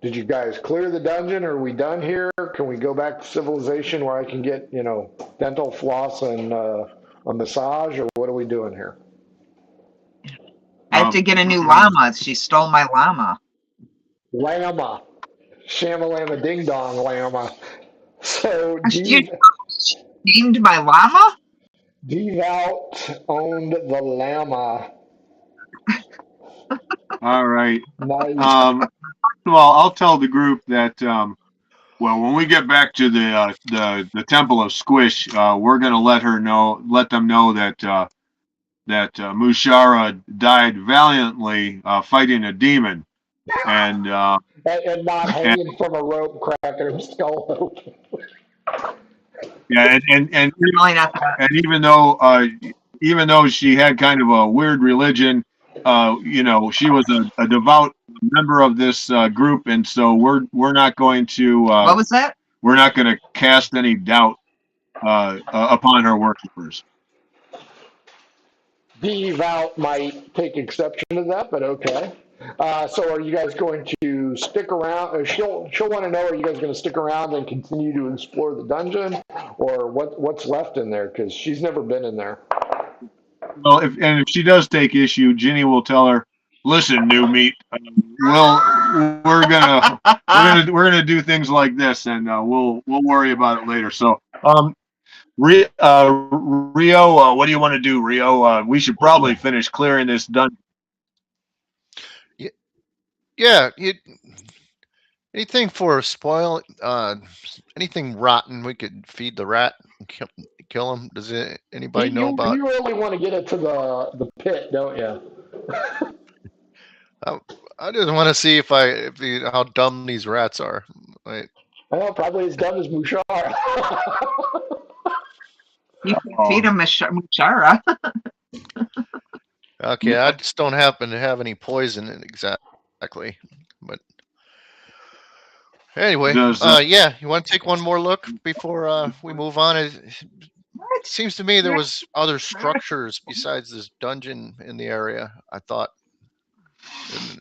did you guys clear the dungeon? Are we done here? Can we go back to civilization where I can get, dental floss and a massage, or what are we doing here? I have to get a new llama. She stole my llama. Llama. Shamalama ding dong llama. So You named my llama? Devout owned the llama. All right. Nice. Well, I'll tell the group that when we get back to the Temple of Squish, we're going to let them know that Mushara died valiantly fighting a demon, and not hanging from a rope, cracking her skull open. yeah, and Really not that. and even though she had kind of a weird religion, she was a devout member of this group, and so we're not going to What was that? we're not going to cast any doubt upon her worshipers. Devout might take exception to that, but okay. So are you guys going to stick around? She'll want to know, are you guys going to stick around and continue to explore the dungeon, or what's left in there? Because she's never been in there. Well, if she does take issue, Ginny will tell her, "Listen, new meat, we're gonna do things like this, and we'll worry about it later." So Rio, what do you want to do, Rio? We should probably finish clearing this dungeon. Yeah, anything for spoil? Anything rotten we could feed the rat and kill him? Does anybody know about? You really want to get it to the pit, don't you? I just want to see how dumb these rats are. Like, Well, probably as dumb as Mushar. You can feed him Mushara. okay, I just don't happen to have any poison in exactly. But anyway, yeah, you want to take one more look before we move on? It seems to me there was other structures besides this dungeon in the area, I thought.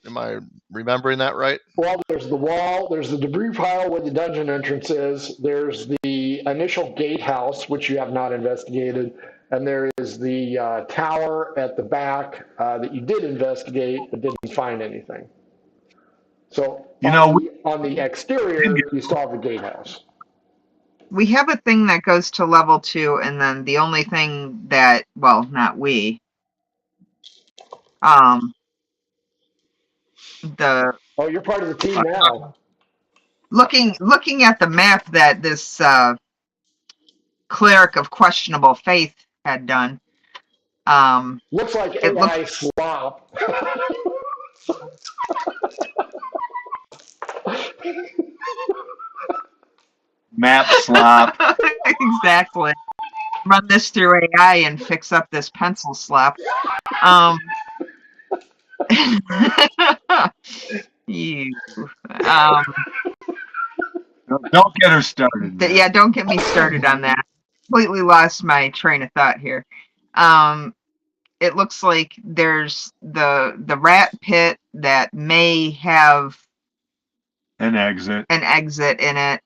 Am I remembering that right? Well, there's the wall, there's the debris pile where the dungeon entrance is, there's the initial gatehouse, which you have not investigated, and there is the tower at the back that you did investigate but didn't find anything. So on the exterior, you still have the gatehouse. We have a thing that goes to level 2, and then the only thing that, well, not we, you're part of the team now. Looking at the map that this cleric of questionable faith had done, looks like AI slop. Map slop. Exactly. Run this through AI and fix up this pencil slop. You. Don't get her started. Yeah, don't get me started on that. Completely lost my train of thought here. It looks like there's the rat pit that may have an exit in it.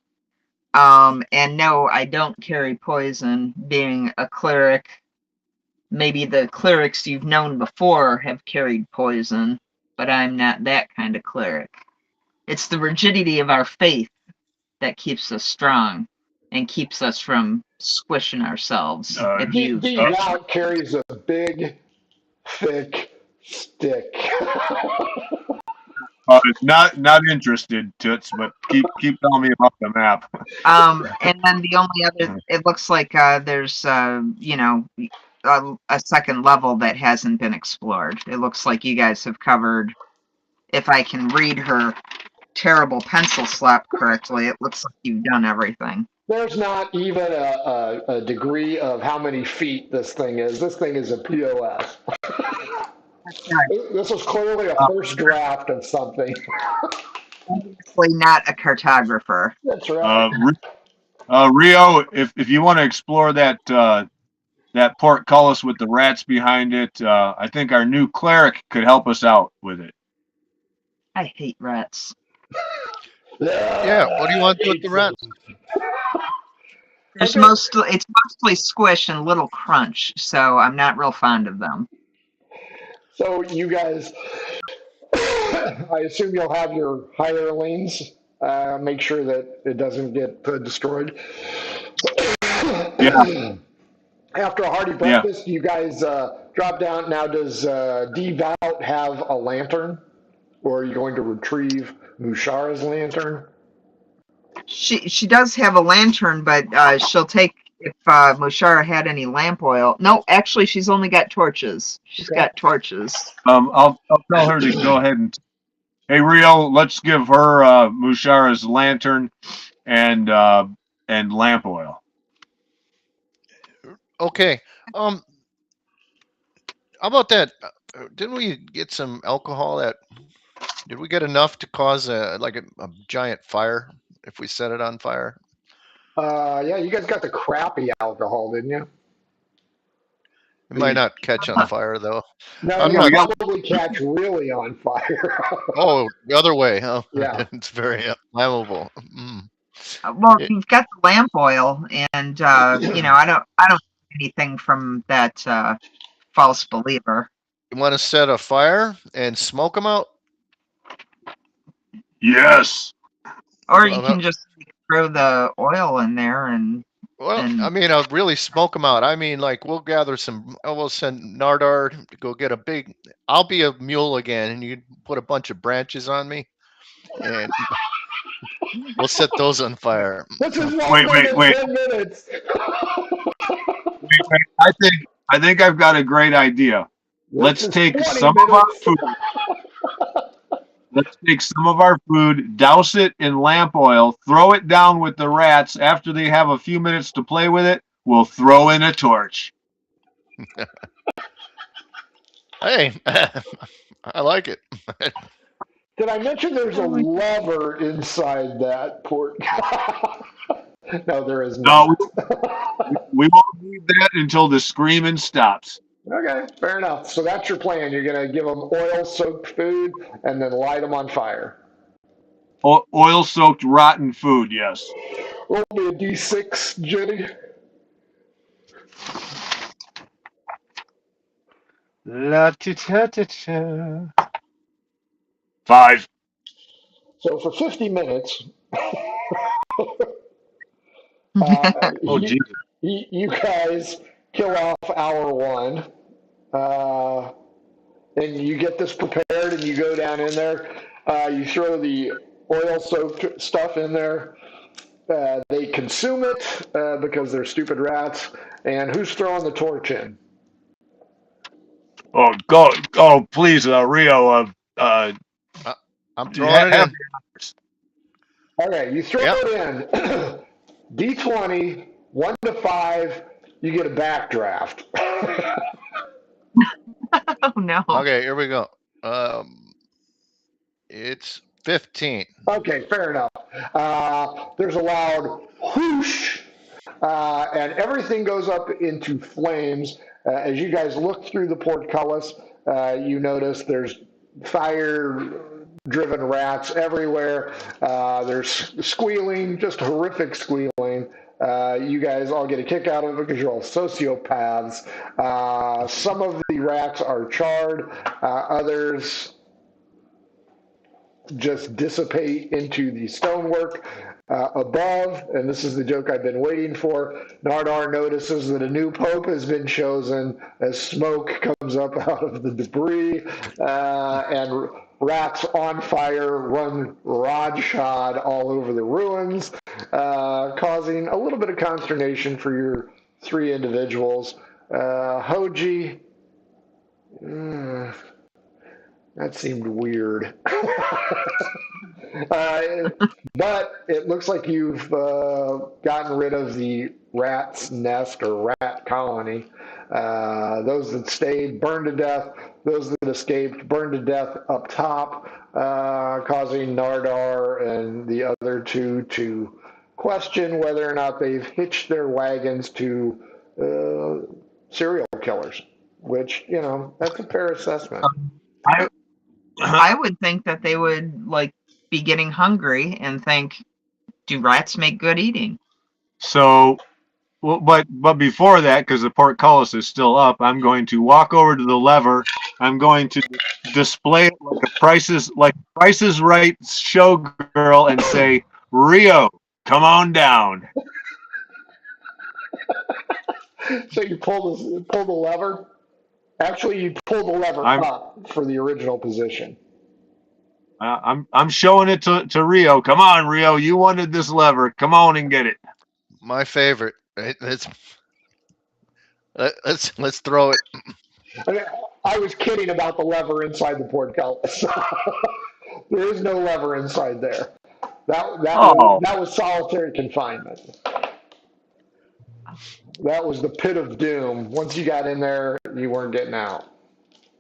And no, I don't carry poison, being a cleric. Maybe the clerics you've known before have carried poison, but I'm not that kind of cleric. It's the rigidity of our faith that keeps us strong and keeps us from squishing ourselves. D carries a big, thick stick. Not interested, Toots, but keep telling me about the map. And then the only other, it looks like there's a second level that hasn't been explored. It looks like you guys have covered, if I can read her terrible pencil slap correctly, it looks like you've done everything. There's not even a degree of how many feet this thing is. This thing is a POS. This was clearly a first draft of something. Obviously not a cartographer. That's right. Rio, if you want to explore that portcullis with the rats behind it, I think our new cleric could help us out with it. I hate rats. Yeah, what do you want to do with the rats? It's mostly squish and little crunch, so I'm not real fond of them. So you guys, I assume you'll have your hirelings make sure that it doesn't get destroyed. Yeah. After a hearty breakfast, you guys drop down. Now, does Devout have a lantern, or are you going to retrieve Mushara's lantern? She does have a lantern, but she'll take if Mushara had any lamp oil. No, actually, she's only got torches. She's got torches. I'll tell her to go ahead and. Hey Rio, let's give her Mushara's lantern and lamp oil. Okay. How about that? Didn't we get some alcohol? Did we get enough to cause a giant fire if we set it on fire? Yeah, you guys got the crappy alcohol, didn't you? It might not catch on fire though. No, you'll probably catch really on fire. Oh, the other way, huh? Yeah. It's very flammable. Well, you've got the lamp oil, and I don't anything from that false believer. You want to set a fire and smoke them out? Yes. Or you can just throw the oil in there and Well, And I mean, I'll really smoke them out. I mean, like we'll gather some. We'll send Nardar to go get a big. I'll be a mule again, and you put a bunch of branches on me, and we'll set those on fire. This is Wait, longer wait, than wait, 10 minutes. wait. I think I've got a great idea. This Let's is take 20 some of our minutes. food. Let's take some of our food, douse it in lamp oil, throw it down with the rats. After they have a few minutes to play with it, we'll throw in a torch. Hey, I like it. Did I mention there's a lever inside that port? No, there is No, not. we won't need that until the screaming stops. Okay, fair enough. So that's your plan. You're going to give them oil-soaked food and then light them on fire. Oil-soaked rotten food, yes. Roll me a d6, Jenny. La-ti-ta-ta-ta. 5. So for 50 minutes, Oh, you, geez. you guys kill off hour one, and you get this prepared, and you go down in there. You throw the oil-soaked stuff in there. They consume it because they're stupid rats. And who's throwing the torch in? Oh, go! Oh, please, Rio. I'm throwing it Have in. Okay, you throw Yep. it in. D20, 1 to 5, you get a backdraft. oh no. Okay, here we go. It's 15. Okay, fair enough. There's a loud whoosh, and everything goes up into flames. As you guys look through the portcullis, you notice there's fire-driven rats everywhere. There's squealing, just horrific squealing. You guys all get a kick out of it because you're all sociopaths. Some of the rats are charred, others just dissipate into the stonework above. And this is the joke I've been waiting for. Nardar notices that a new pope has been chosen as smoke comes up out of the debris, and rats on fire run rodshod all over the ruins, causing a little bit of consternation for your 3 individuals. Hoji, that seemed weird. But it looks like you've gotten rid of the rat's nest or rat colony. Those that stayed burned to death. Those that escaped burned to death up top, causing Nardar and the other 2 to question whether or not they've hitched their wagons to serial killers, which, that's a fair assessment. I would think that they would be getting hungry and think, do rats make good eating? So, well, but before that, because the portcullis is still up, I'm going to walk over to the lever. I'm going to display it like a Price is Right showgirl and say, "Rio, come on down." So you pull the lever. Actually, you pull the lever up for the original position. I'm showing it to Rio. Come on, Rio, you wanted this lever. Come on and get it. My favorite. Right? Let's throw it. I was kidding about the lever inside the portcullis. There is no lever inside there. That was solitary confinement. That was the pit of doom. Once you got in there, you weren't getting out.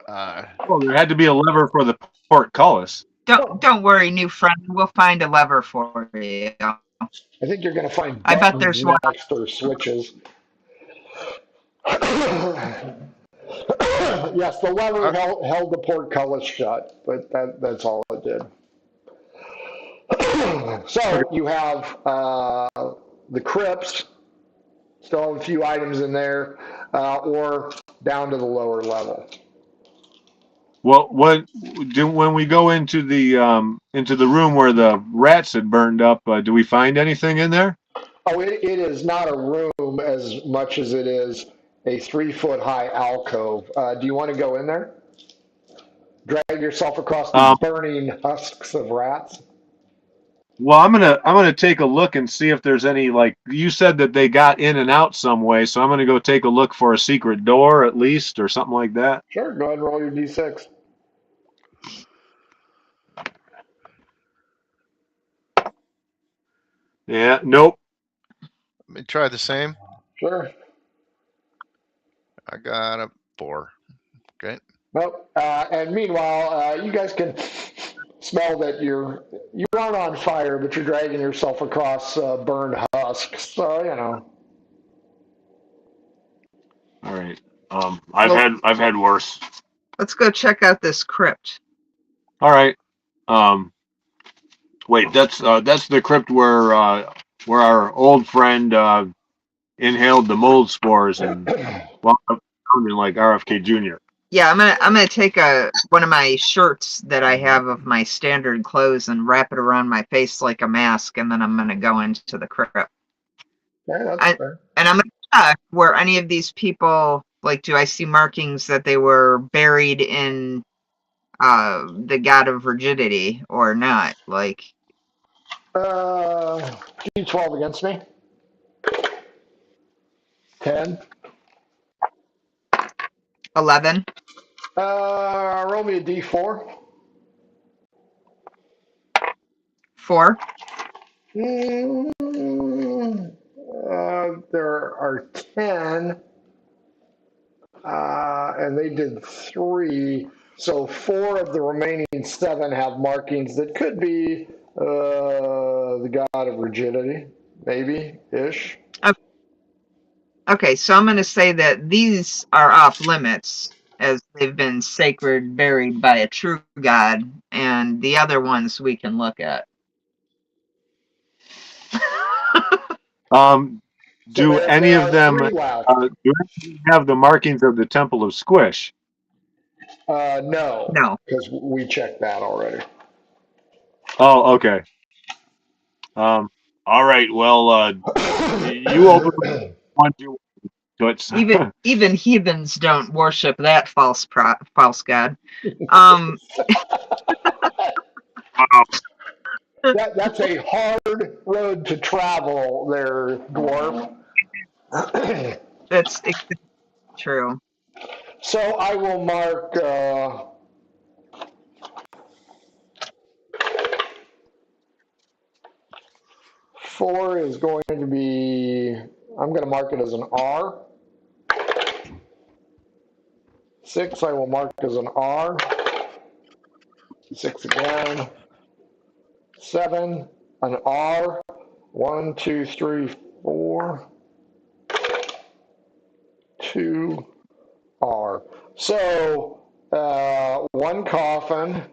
Well, there had to be a lever for the portcullis. Don't worry, new friend. We'll find a lever for you. I think you're going to find I bet there's one. next or switches. Yes, the lever held the portcullis shut, but that's all it did. So you have the crypts, still have a few items in there, or down to the lower level. Well, when we go into the room where the rats had burned up, do we find anything in there? Oh, it is not a room as much as it is a 3 foot high alcove. Do you want to go in there? Drag yourself across these Um, burning husks of rats? well, I'm gonna take a look and see if there's any, like you said that they got in and out some way, so I'm gonna go take a look for a secret door at least or something like that. Sure, go ahead and roll your d6. Yeah, nope. Let me try the same. Sure. I got a 4. Okay. Nope. And meanwhile, you guys can smell that you aren't on fire, but you're dragging yourself across burned husks. So you know. All right. Well, I've had worse. let's go check out this crypt. All right. Um, wait, that's the crypt where our old friend inhaled the mold spores and wound up sounding like RFK Jr. Yeah, I'm gonna take one of my shirts that I have of my standard clothes and wrap it around my face like a mask, and then I'm gonna go into the crypt. Yeah, that's I, fair. and I'm gonna check where any of these people, like, do I see markings that they were buried in the god of rigidity or not? Like D12 against me. 10. 11, Roll me a D4. 4. There are 10, and they did 3. So 4 of the remaining 7 have markings that could be the god of rigidity, maybe ish. Okay, so I'm gonna say that these are off limits as they've been sacred, buried by a true god, and the other ones we can look at. Um, So do any there of are them 3 left. do any of them have the markings of the Temple of Squish? No, No. because we checked that already. Oh, okay. All right. Well, you open the one you want to Even heathens don't worship that false god. Um, That's a hard road to travel there, dwarf. that's true. So I will mark 4 is going to be, I'm going to mark it as an R. 6 I will mark as an R. 6 again. 7, an R. 1, 2, 3, 4. 2, R. So one coffin,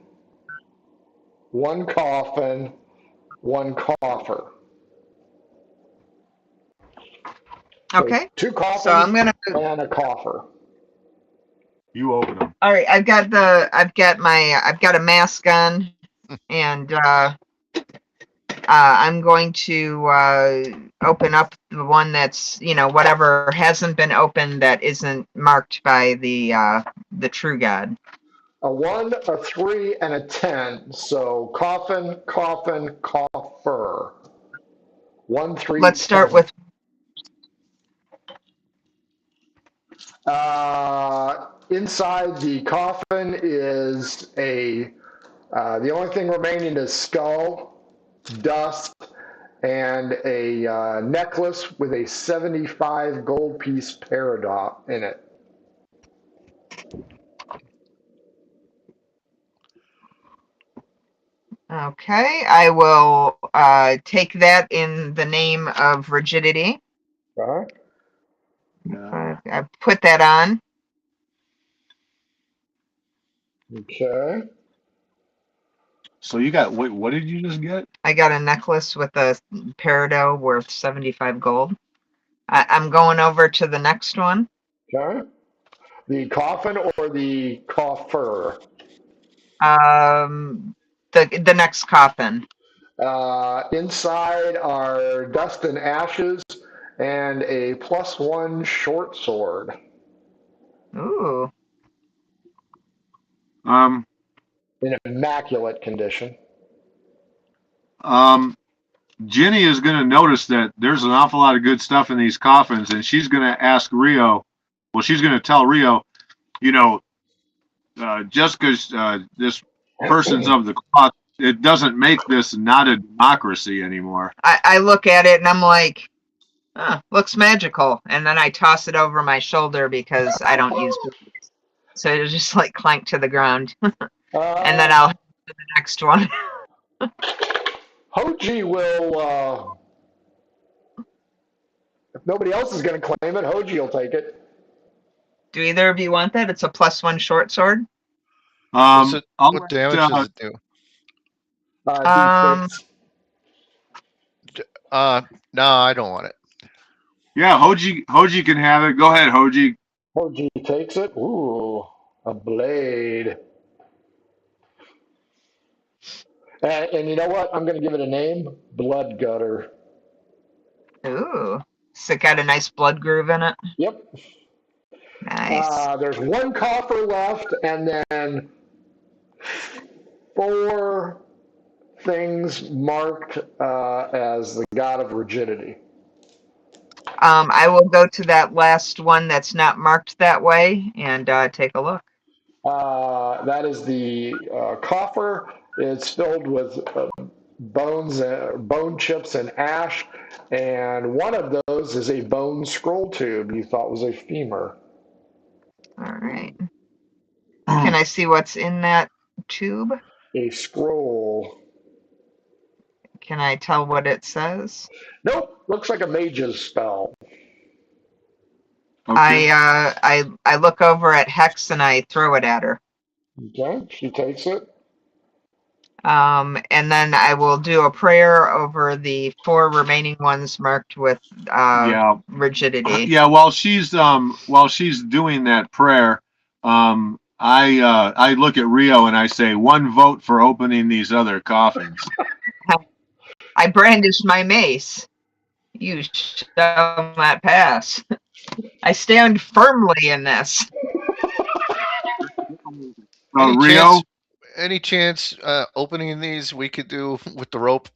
one coffin, one coffer. So Okay. 2 coffins So I'm gonna. and a coffer. You open them. All right. I've got a mask on, and I'm going to open up the one that's, whatever hasn't been opened that isn't marked by the true god. A 1, a 3, and a 10. So coffin, coffin, coffer. 1, 3, Let's 10. start with. Inside the coffin is the only thing remaining is skull, dust, and a necklace with a 75 gold piece peridot in it. Okay, I will take that in the name of rigidity. Right? I put that on. Okay. So you got, wait, what did you just get? I got a necklace with a peridot worth 75 gold. I'm going over to the next one. Okay. The coffin or the coffer? The next coffin. Inside are dust and ashes and a +1 short sword. Ooh. Um, In immaculate condition. Ginny is going to notice that there's an awful lot of good stuff in these coffins, and she's going to ask Rio. Well, she's going to tell Rio, you know, just because this person's of the cloth, it doesn't make this not a democracy anymore. I look at it and I'm like, looks magical. And then I toss it over my shoulder because I don't use boots. So it'll just like clank to the ground. And then I'll do the next one. Hoji will, if nobody else is going to claim it, Hoji will take it. Do either of you want that? It's a +1 short sword. What damage does it do? D6. No, I don't want it. Yeah, Hoji can have it. Go ahead, Hoji. Hoji takes it. Ooh, a blade. And you know what? I'm going to give it a name. Blood Gutter. Ooh. So it got a nice blood groove in it. Yep. Nice. There's one coffer left, and then 4 things marked as the god of rigidity. I will go to that last one that's not marked that way and take a look. That is the coffer. It's filled with bones, bone chips, and ash. And one of those is a bone scroll tube you thought was a femur. All right. Can I see what's in that tube? A scroll. Can I tell what it says? Nope, looks like a mage's spell. Okay. I look over at Hex and I throw it at her. Okay, she takes it. And then I will do a prayer over the 4 remaining ones marked with rigidity. Yeah, while she's doing that prayer, I look at Rio and I say, 1 vote for opening these other coffins. I brandish my mace. You shall not pass. I stand firmly in this. Rio? Any chance opening these we could do with the rope?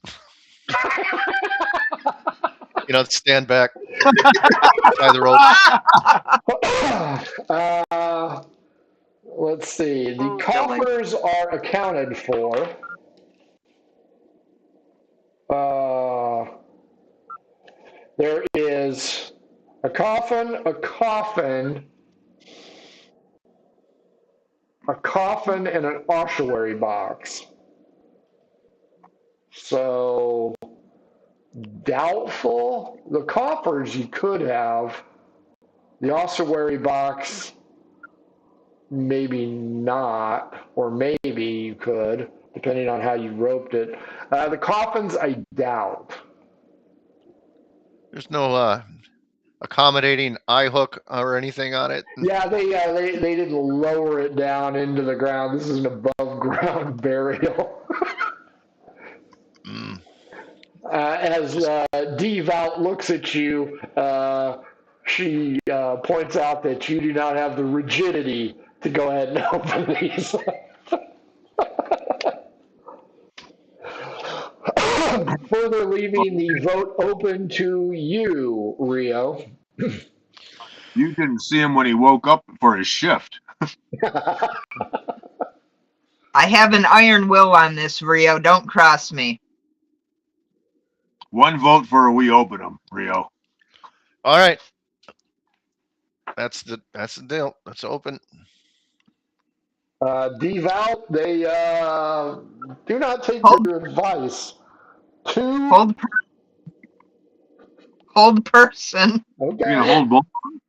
Stand back, tie the rope. Let's see. The coffers are accounted for. There is a coffin, and an ossuary box. So, doubtful. The coffers you could have. The ossuary box, maybe not, or maybe you could, depending on how you roped it. The coffins, I doubt. There's no accommodating eye hook or anything on it. Yeah, they didn't lower it down into the ground. This is an above ground burial. As Devout looks at you, she points out that you do not have the rigidity to go ahead and open these. Further leaving the vote open to you, Rio. You didn't see him when he woke up for his shift. I have an iron will on this, Rio. Don't cross me. 1 vote for we open them, Rio. All right. That's the deal. Let's open. Devout, they do not take your advice. 2. Hold person. Okay. You can hold both.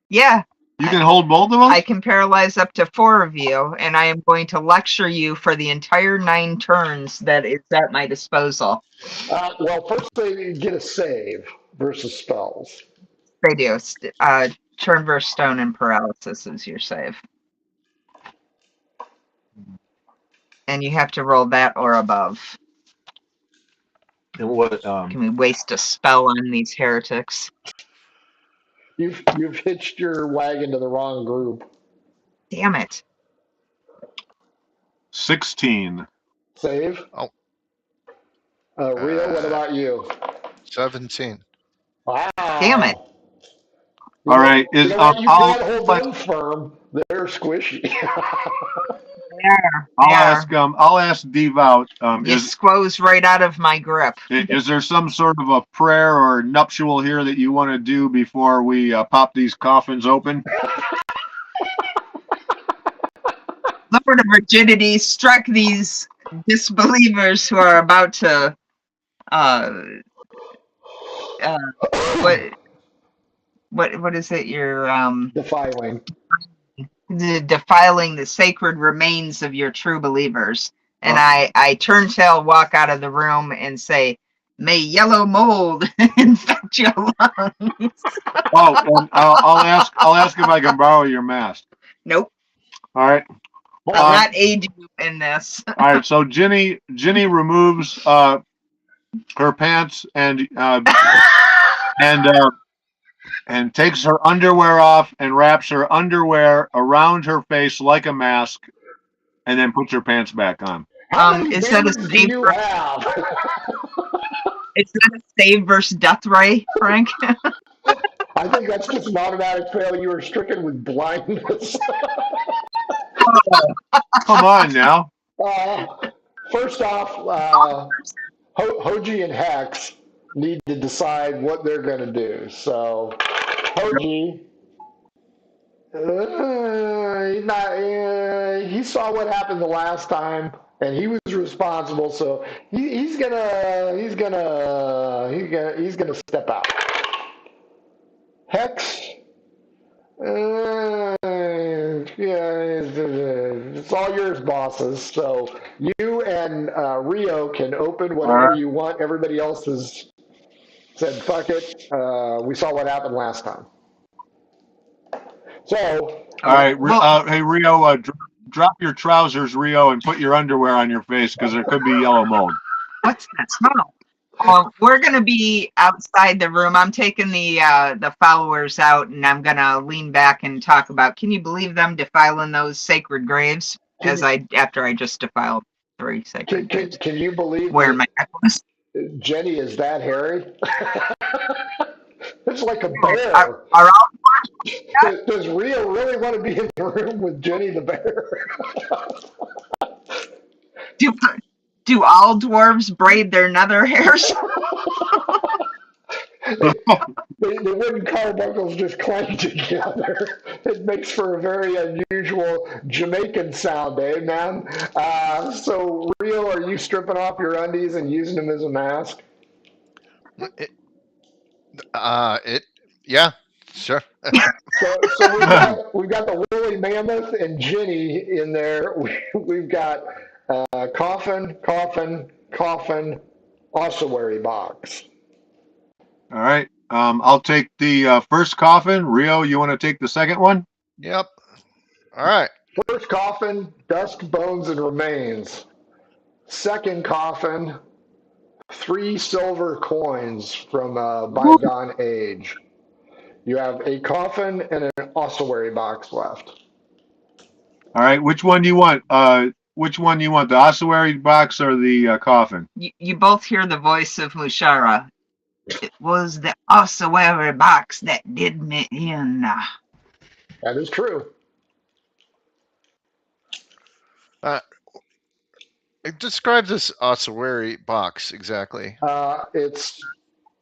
Yeah. You can hold both of them. I can paralyze up to 4 of you, and I am going to lecture you for the entire 9 turns that is at my disposal. Well, first they get a save versus spells. They do. Turn versus stone and paralysis is your save. And you have to roll that or above. And what? Can we waste a spell on these heretics? You've hitched your wagon to the wrong group. Damn it. 16. Save. Oh. Rio, what about you? 17. Wow. Damn it. All right. You know what? You can't hold them firm. They're squishy. I'll ask Devout. You squoze right out of my grip. Is there some sort of a prayer or nuptial here that you want to do before we pop these coffins open? Lord of Rigidity, struck these disbelievers who are about to what is it? You're Defiling. Defiling the sacred remains of your true believers. And I turn tail, walk out of the room, and say, "May yellow mold infect your lungs." I'll ask if I can borrow your mask. Nope. All right. I'll not aid you in this. All right. So Ginny removes her pants and takes her underwear off and wraps her underwear around her face like a mask, and then puts her pants back on. Is that a save? Is that a save versus death ray, Frank? I think that's just an automatic fail. You were stricken with blindness. Come on now. First off, Hoji and Hex need to decide what they're going to do. So, Hoji, he saw what happened the last time, and he was responsible. So he's gonna step out. Hex, it's all yours, bosses. So you and Rio can open whatever you want. Everybody else has said, fuck it. We saw what happened last time. So, all right. Hey, Rio, drop your trousers, Rio, and put your underwear on your face because there could be yellow mold. What's that smell? We're going to be outside the room. I'm taking the followers out, and I'm going to lean back and talk about, can you believe them defiling those sacred graves? After I just defiled 3 sacred graves. Can you believe where my necklace? Jenny is that hairy? It's like a bear. Does Rio really want to be in the room with Jenny the bear? Do all dwarves braid their nether hairs? The wooden carbuncles just clank together. It makes for a very unusual Jamaican sound, eh, man? So, Rio, are you stripping off your undies and using them as a mask? Yeah, sure. So we've got the woolly mammoth and Ginny in there. We've got coffin, ossuary box. All right. I'll take the first coffin. Rio, you want to take the second one? Yep. All right. First coffin, dust, bones, and remains. Second coffin, 3 silver coins from a bygone age. You have a coffin and an ossuary box left. All right. Which one do you want? Which one do you want? The ossuary box or the coffin? You both hear the voice of Mushara. It was the ossuary box that did me in. That is true. Describe this ossuary box exactly. It's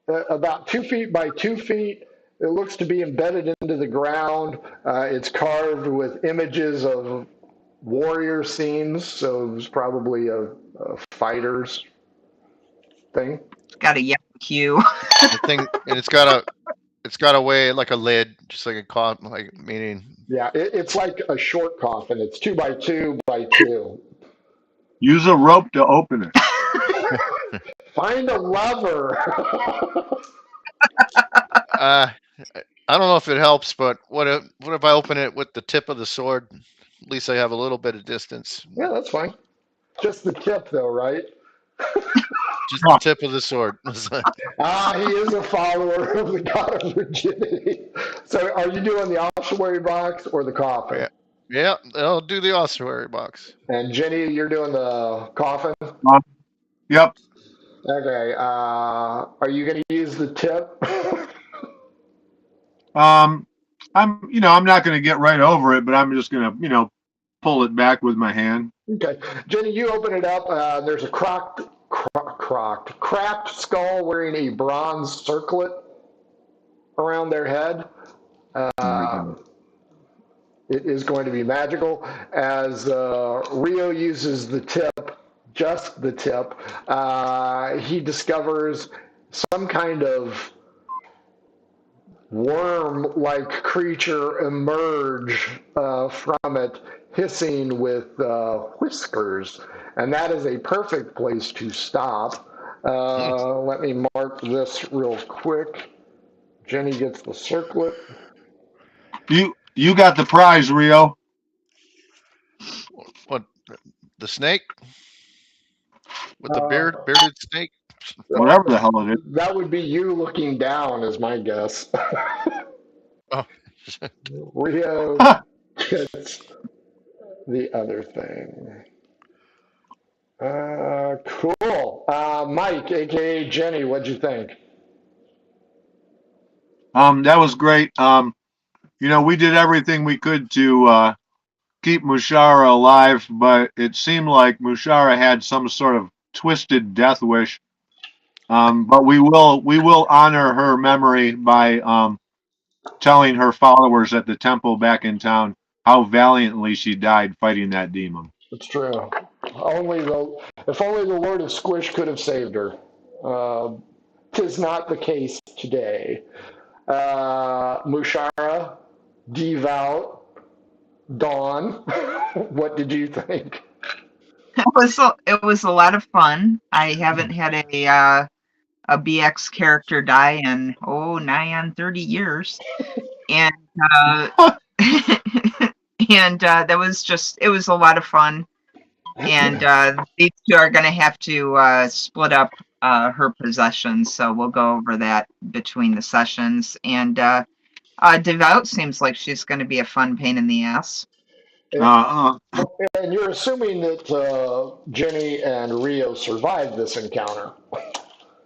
about 2 feet by 2 feet. It looks to be embedded into the ground. It's carved with images of warrior scenes, so it was probably a fighter's thing. It's got a yellow hue. The thing, and it's got a way like a lid, just like a coffin, like meaning. Yeah, it's like a short coffin. It's 2 by 2 by 2. Use a rope to open it. Find a lever. I don't know if it helps, but what if I open it with the tip of the sword? At least I have a little bit of distance. Yeah, that's fine. Just the tip, though, right? Just the tip of the sword. He is a follower of the god of virginity. So are you doing the ossuary box or the coffin? Yeah. Yeah, I'll do the ossuary box. And Jenny, you're doing the coffin? Yep. Okay. Are you going to use the tip? I'm not going to get right over it, but I'm just going to, pull it back with my hand. Okay. Jenny, you open it up. There's a cracked skull wearing a bronze circlet around their head. It is going to be magical as Rio uses the tip, just the tip. He discovers some kind of worm-like creature emerge from it, hissing with whiskers, and that is a perfect place to stop. Let me mark this real quick. Jenny gets the circlet. You got the prize, Rio. What? The snake? With the bearded snake? Whatever the hell it is. That would be you looking down, is my guess. Oh. Rio gets the other thing. Cool. Mike, aka Jenny, what'd you think? That was great. We did everything we could to keep Mushara alive, but it seemed like Mushara had some sort of twisted death wish. But we will honor her memory by telling her followers at the temple back in town how valiantly she died fighting that demon. It's true. If only the Lord of Squish could have saved her. Tis not the case today. Mushara, devout, Dawn, what did you think? It was a lot of fun. I haven't had a BX character die in nigh on 30 years, and that was it was a lot of fun. And these two are going to have to split up her possessions, so we'll go over that between the sessions. And Devout seems like she's going to be a fun pain in the ass. And you're assuming that Jenny and Rio survived this encounter.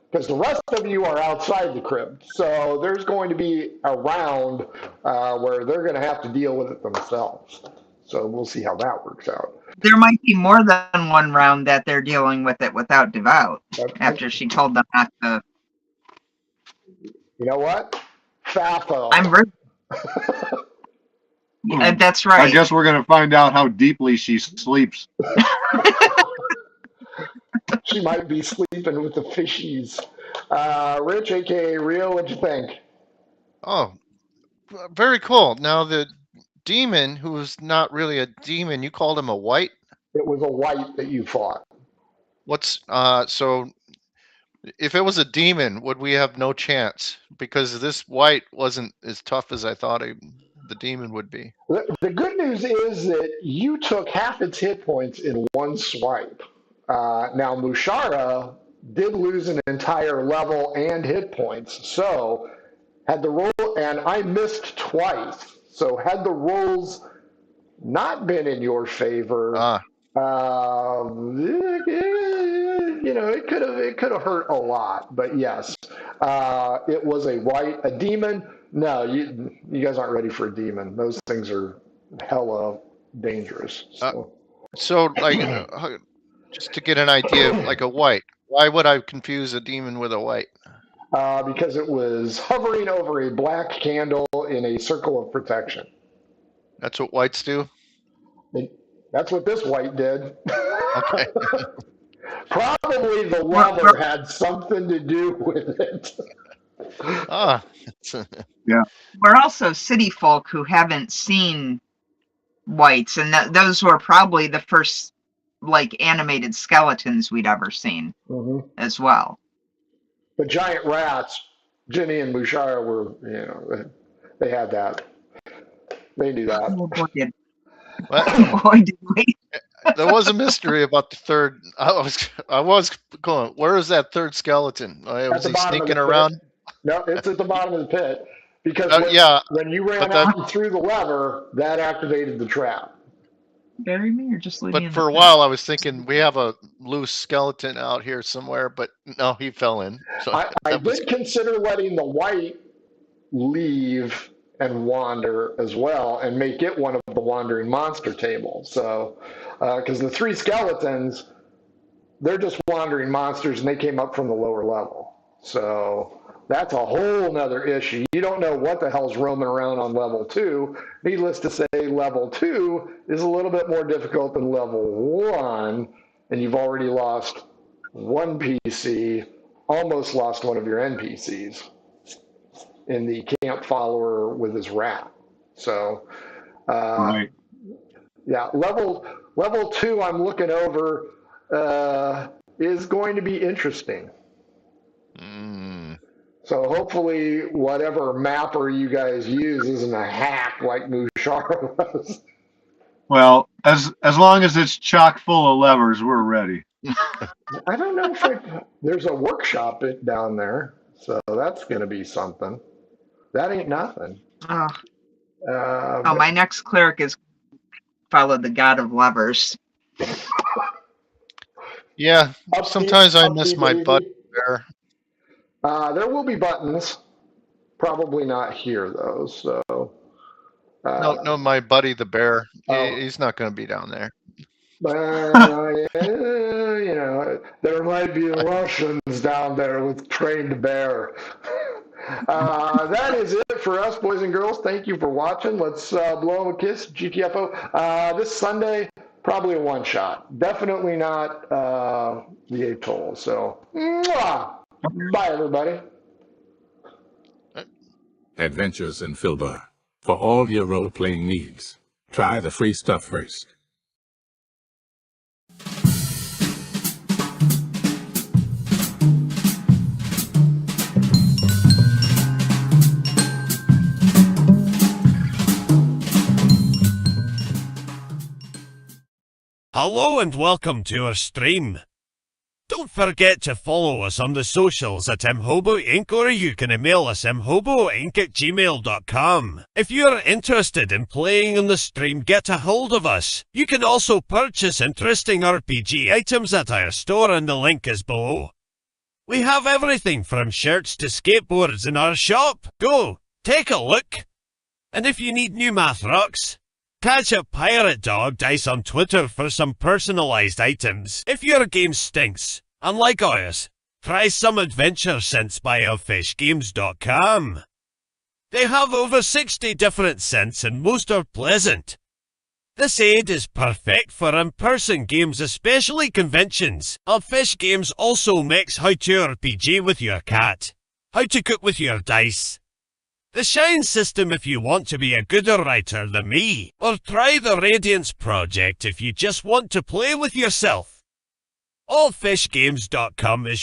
Because the rest of you are outside the crypt. So there's going to be a round where they're going to have to deal with it themselves. So we'll see how that works out. There might be more than one round that they're dealing with it without Devout after she told them not to. You know what? Fafo. I'm rude. That's right. I guess we're going to find out how deeply she sleeps. She might be sleeping with the fishies. Rich, aka Rio, what'd you think? Oh, very cool. Now the demon, who was not really a demon, you called him a white? It was a white that you fought. What's so if it was a demon, would we have no chance? Because this white wasn't as tough as I thought the demon would be. The good news is that you took half its hit points in one swipe. Now, Mushara did lose an entire level and hit points. So, had the roll, and I missed twice. So, had the rolls not been in your favor, it could have hurt a lot. But yes, it was a demon. No, you guys aren't ready for a demon. Those things are hella dangerous. So like, just to get an idea, like a white. Why would I confuse a demon with a white? Because it was hovering over a black candle in a circle of protection. That's what whites do? That's what this white did. Okay. Probably the leather had something to do with it. Yeah. We're also city folk who haven't seen whites, and those were probably the first animated skeletons we'd ever seen as well. The giant rats, Ginny and Mushara were, they had that. They knew that. Oh, boy, did. Well, Boy, did we. There was a mystery about the third. I was going. Where is that third skeleton? At Was the he bottom of the sneaking pit. around? No, it's at the bottom of the pit. Because Yeah, when you ran but that. out and threw the lever, that activated the trap. Bury me or just leave me But in for the a pit? while, I was thinking we have a loose skeleton out here somewhere. But no, he fell in. So I that was did consider letting the white leave and wander as well and make it one of the wandering monster tables. So, because the three skeletons, they're just wandering monsters and they came up from the lower level. So that's a whole nother issue. You don't know what the hell's roaming around on level 2. Needless to say, level 2 is a little bit more difficult than level 1, and you've already lost one PC, almost lost one of your NPCs in the camp follower with his rat. So, Right. yeah, level 2 I'm looking over is going to be interesting. Mm. So hopefully whatever mapper you guys use isn't a hack like Mushara was. Well, as long as it's chock full of levers, we're ready. I don't know if there's a workshop down there, so that's going to be something. That ain't nothing. Oh, But my next cleric is follow the god of levers. Yeah, sometimes I miss upbeat my butt daisy. there. There will be buttons. Probably not here though. So No, my buddy the bear. oh, He's not going to be down there. you know, there might be Russians down there with trained bear. That is it for us, boys and girls. Thank you for watching. Let's blow them a kiss, GTFO. This Sunday, probably a one shot. Definitely not the atoll. So, mwah! Bye, everybody. Adventures in Filbar. For all your role-playing needs, try the free stuff first. Hello and welcome to our stream. Don't forget to follow us on the socials at mhobo Inc. or you can email us mhoboinc@gmail.com. If you're interested in playing on the stream, get a hold of us. You can also purchase interesting RPG items at our store and the link is below. We have everything from shirts to skateboards in our shop. Go, take a look. And if you need new math rocks, catch a Pirate Dog Dice on Twitter for some personalised items. If your game stinks, unlike ours, try some adventure scents by elfishgames.com. They have over 60 different scents and most are pleasant. This aid is perfect for in-person games, especially conventions. Elfish Games also makes how to RPG with your cat, how to cook with your dice, the Shine system if you want to be a gooder writer than me, or try the Radiance Project if you just want to play with yourself. Allfishgames.com is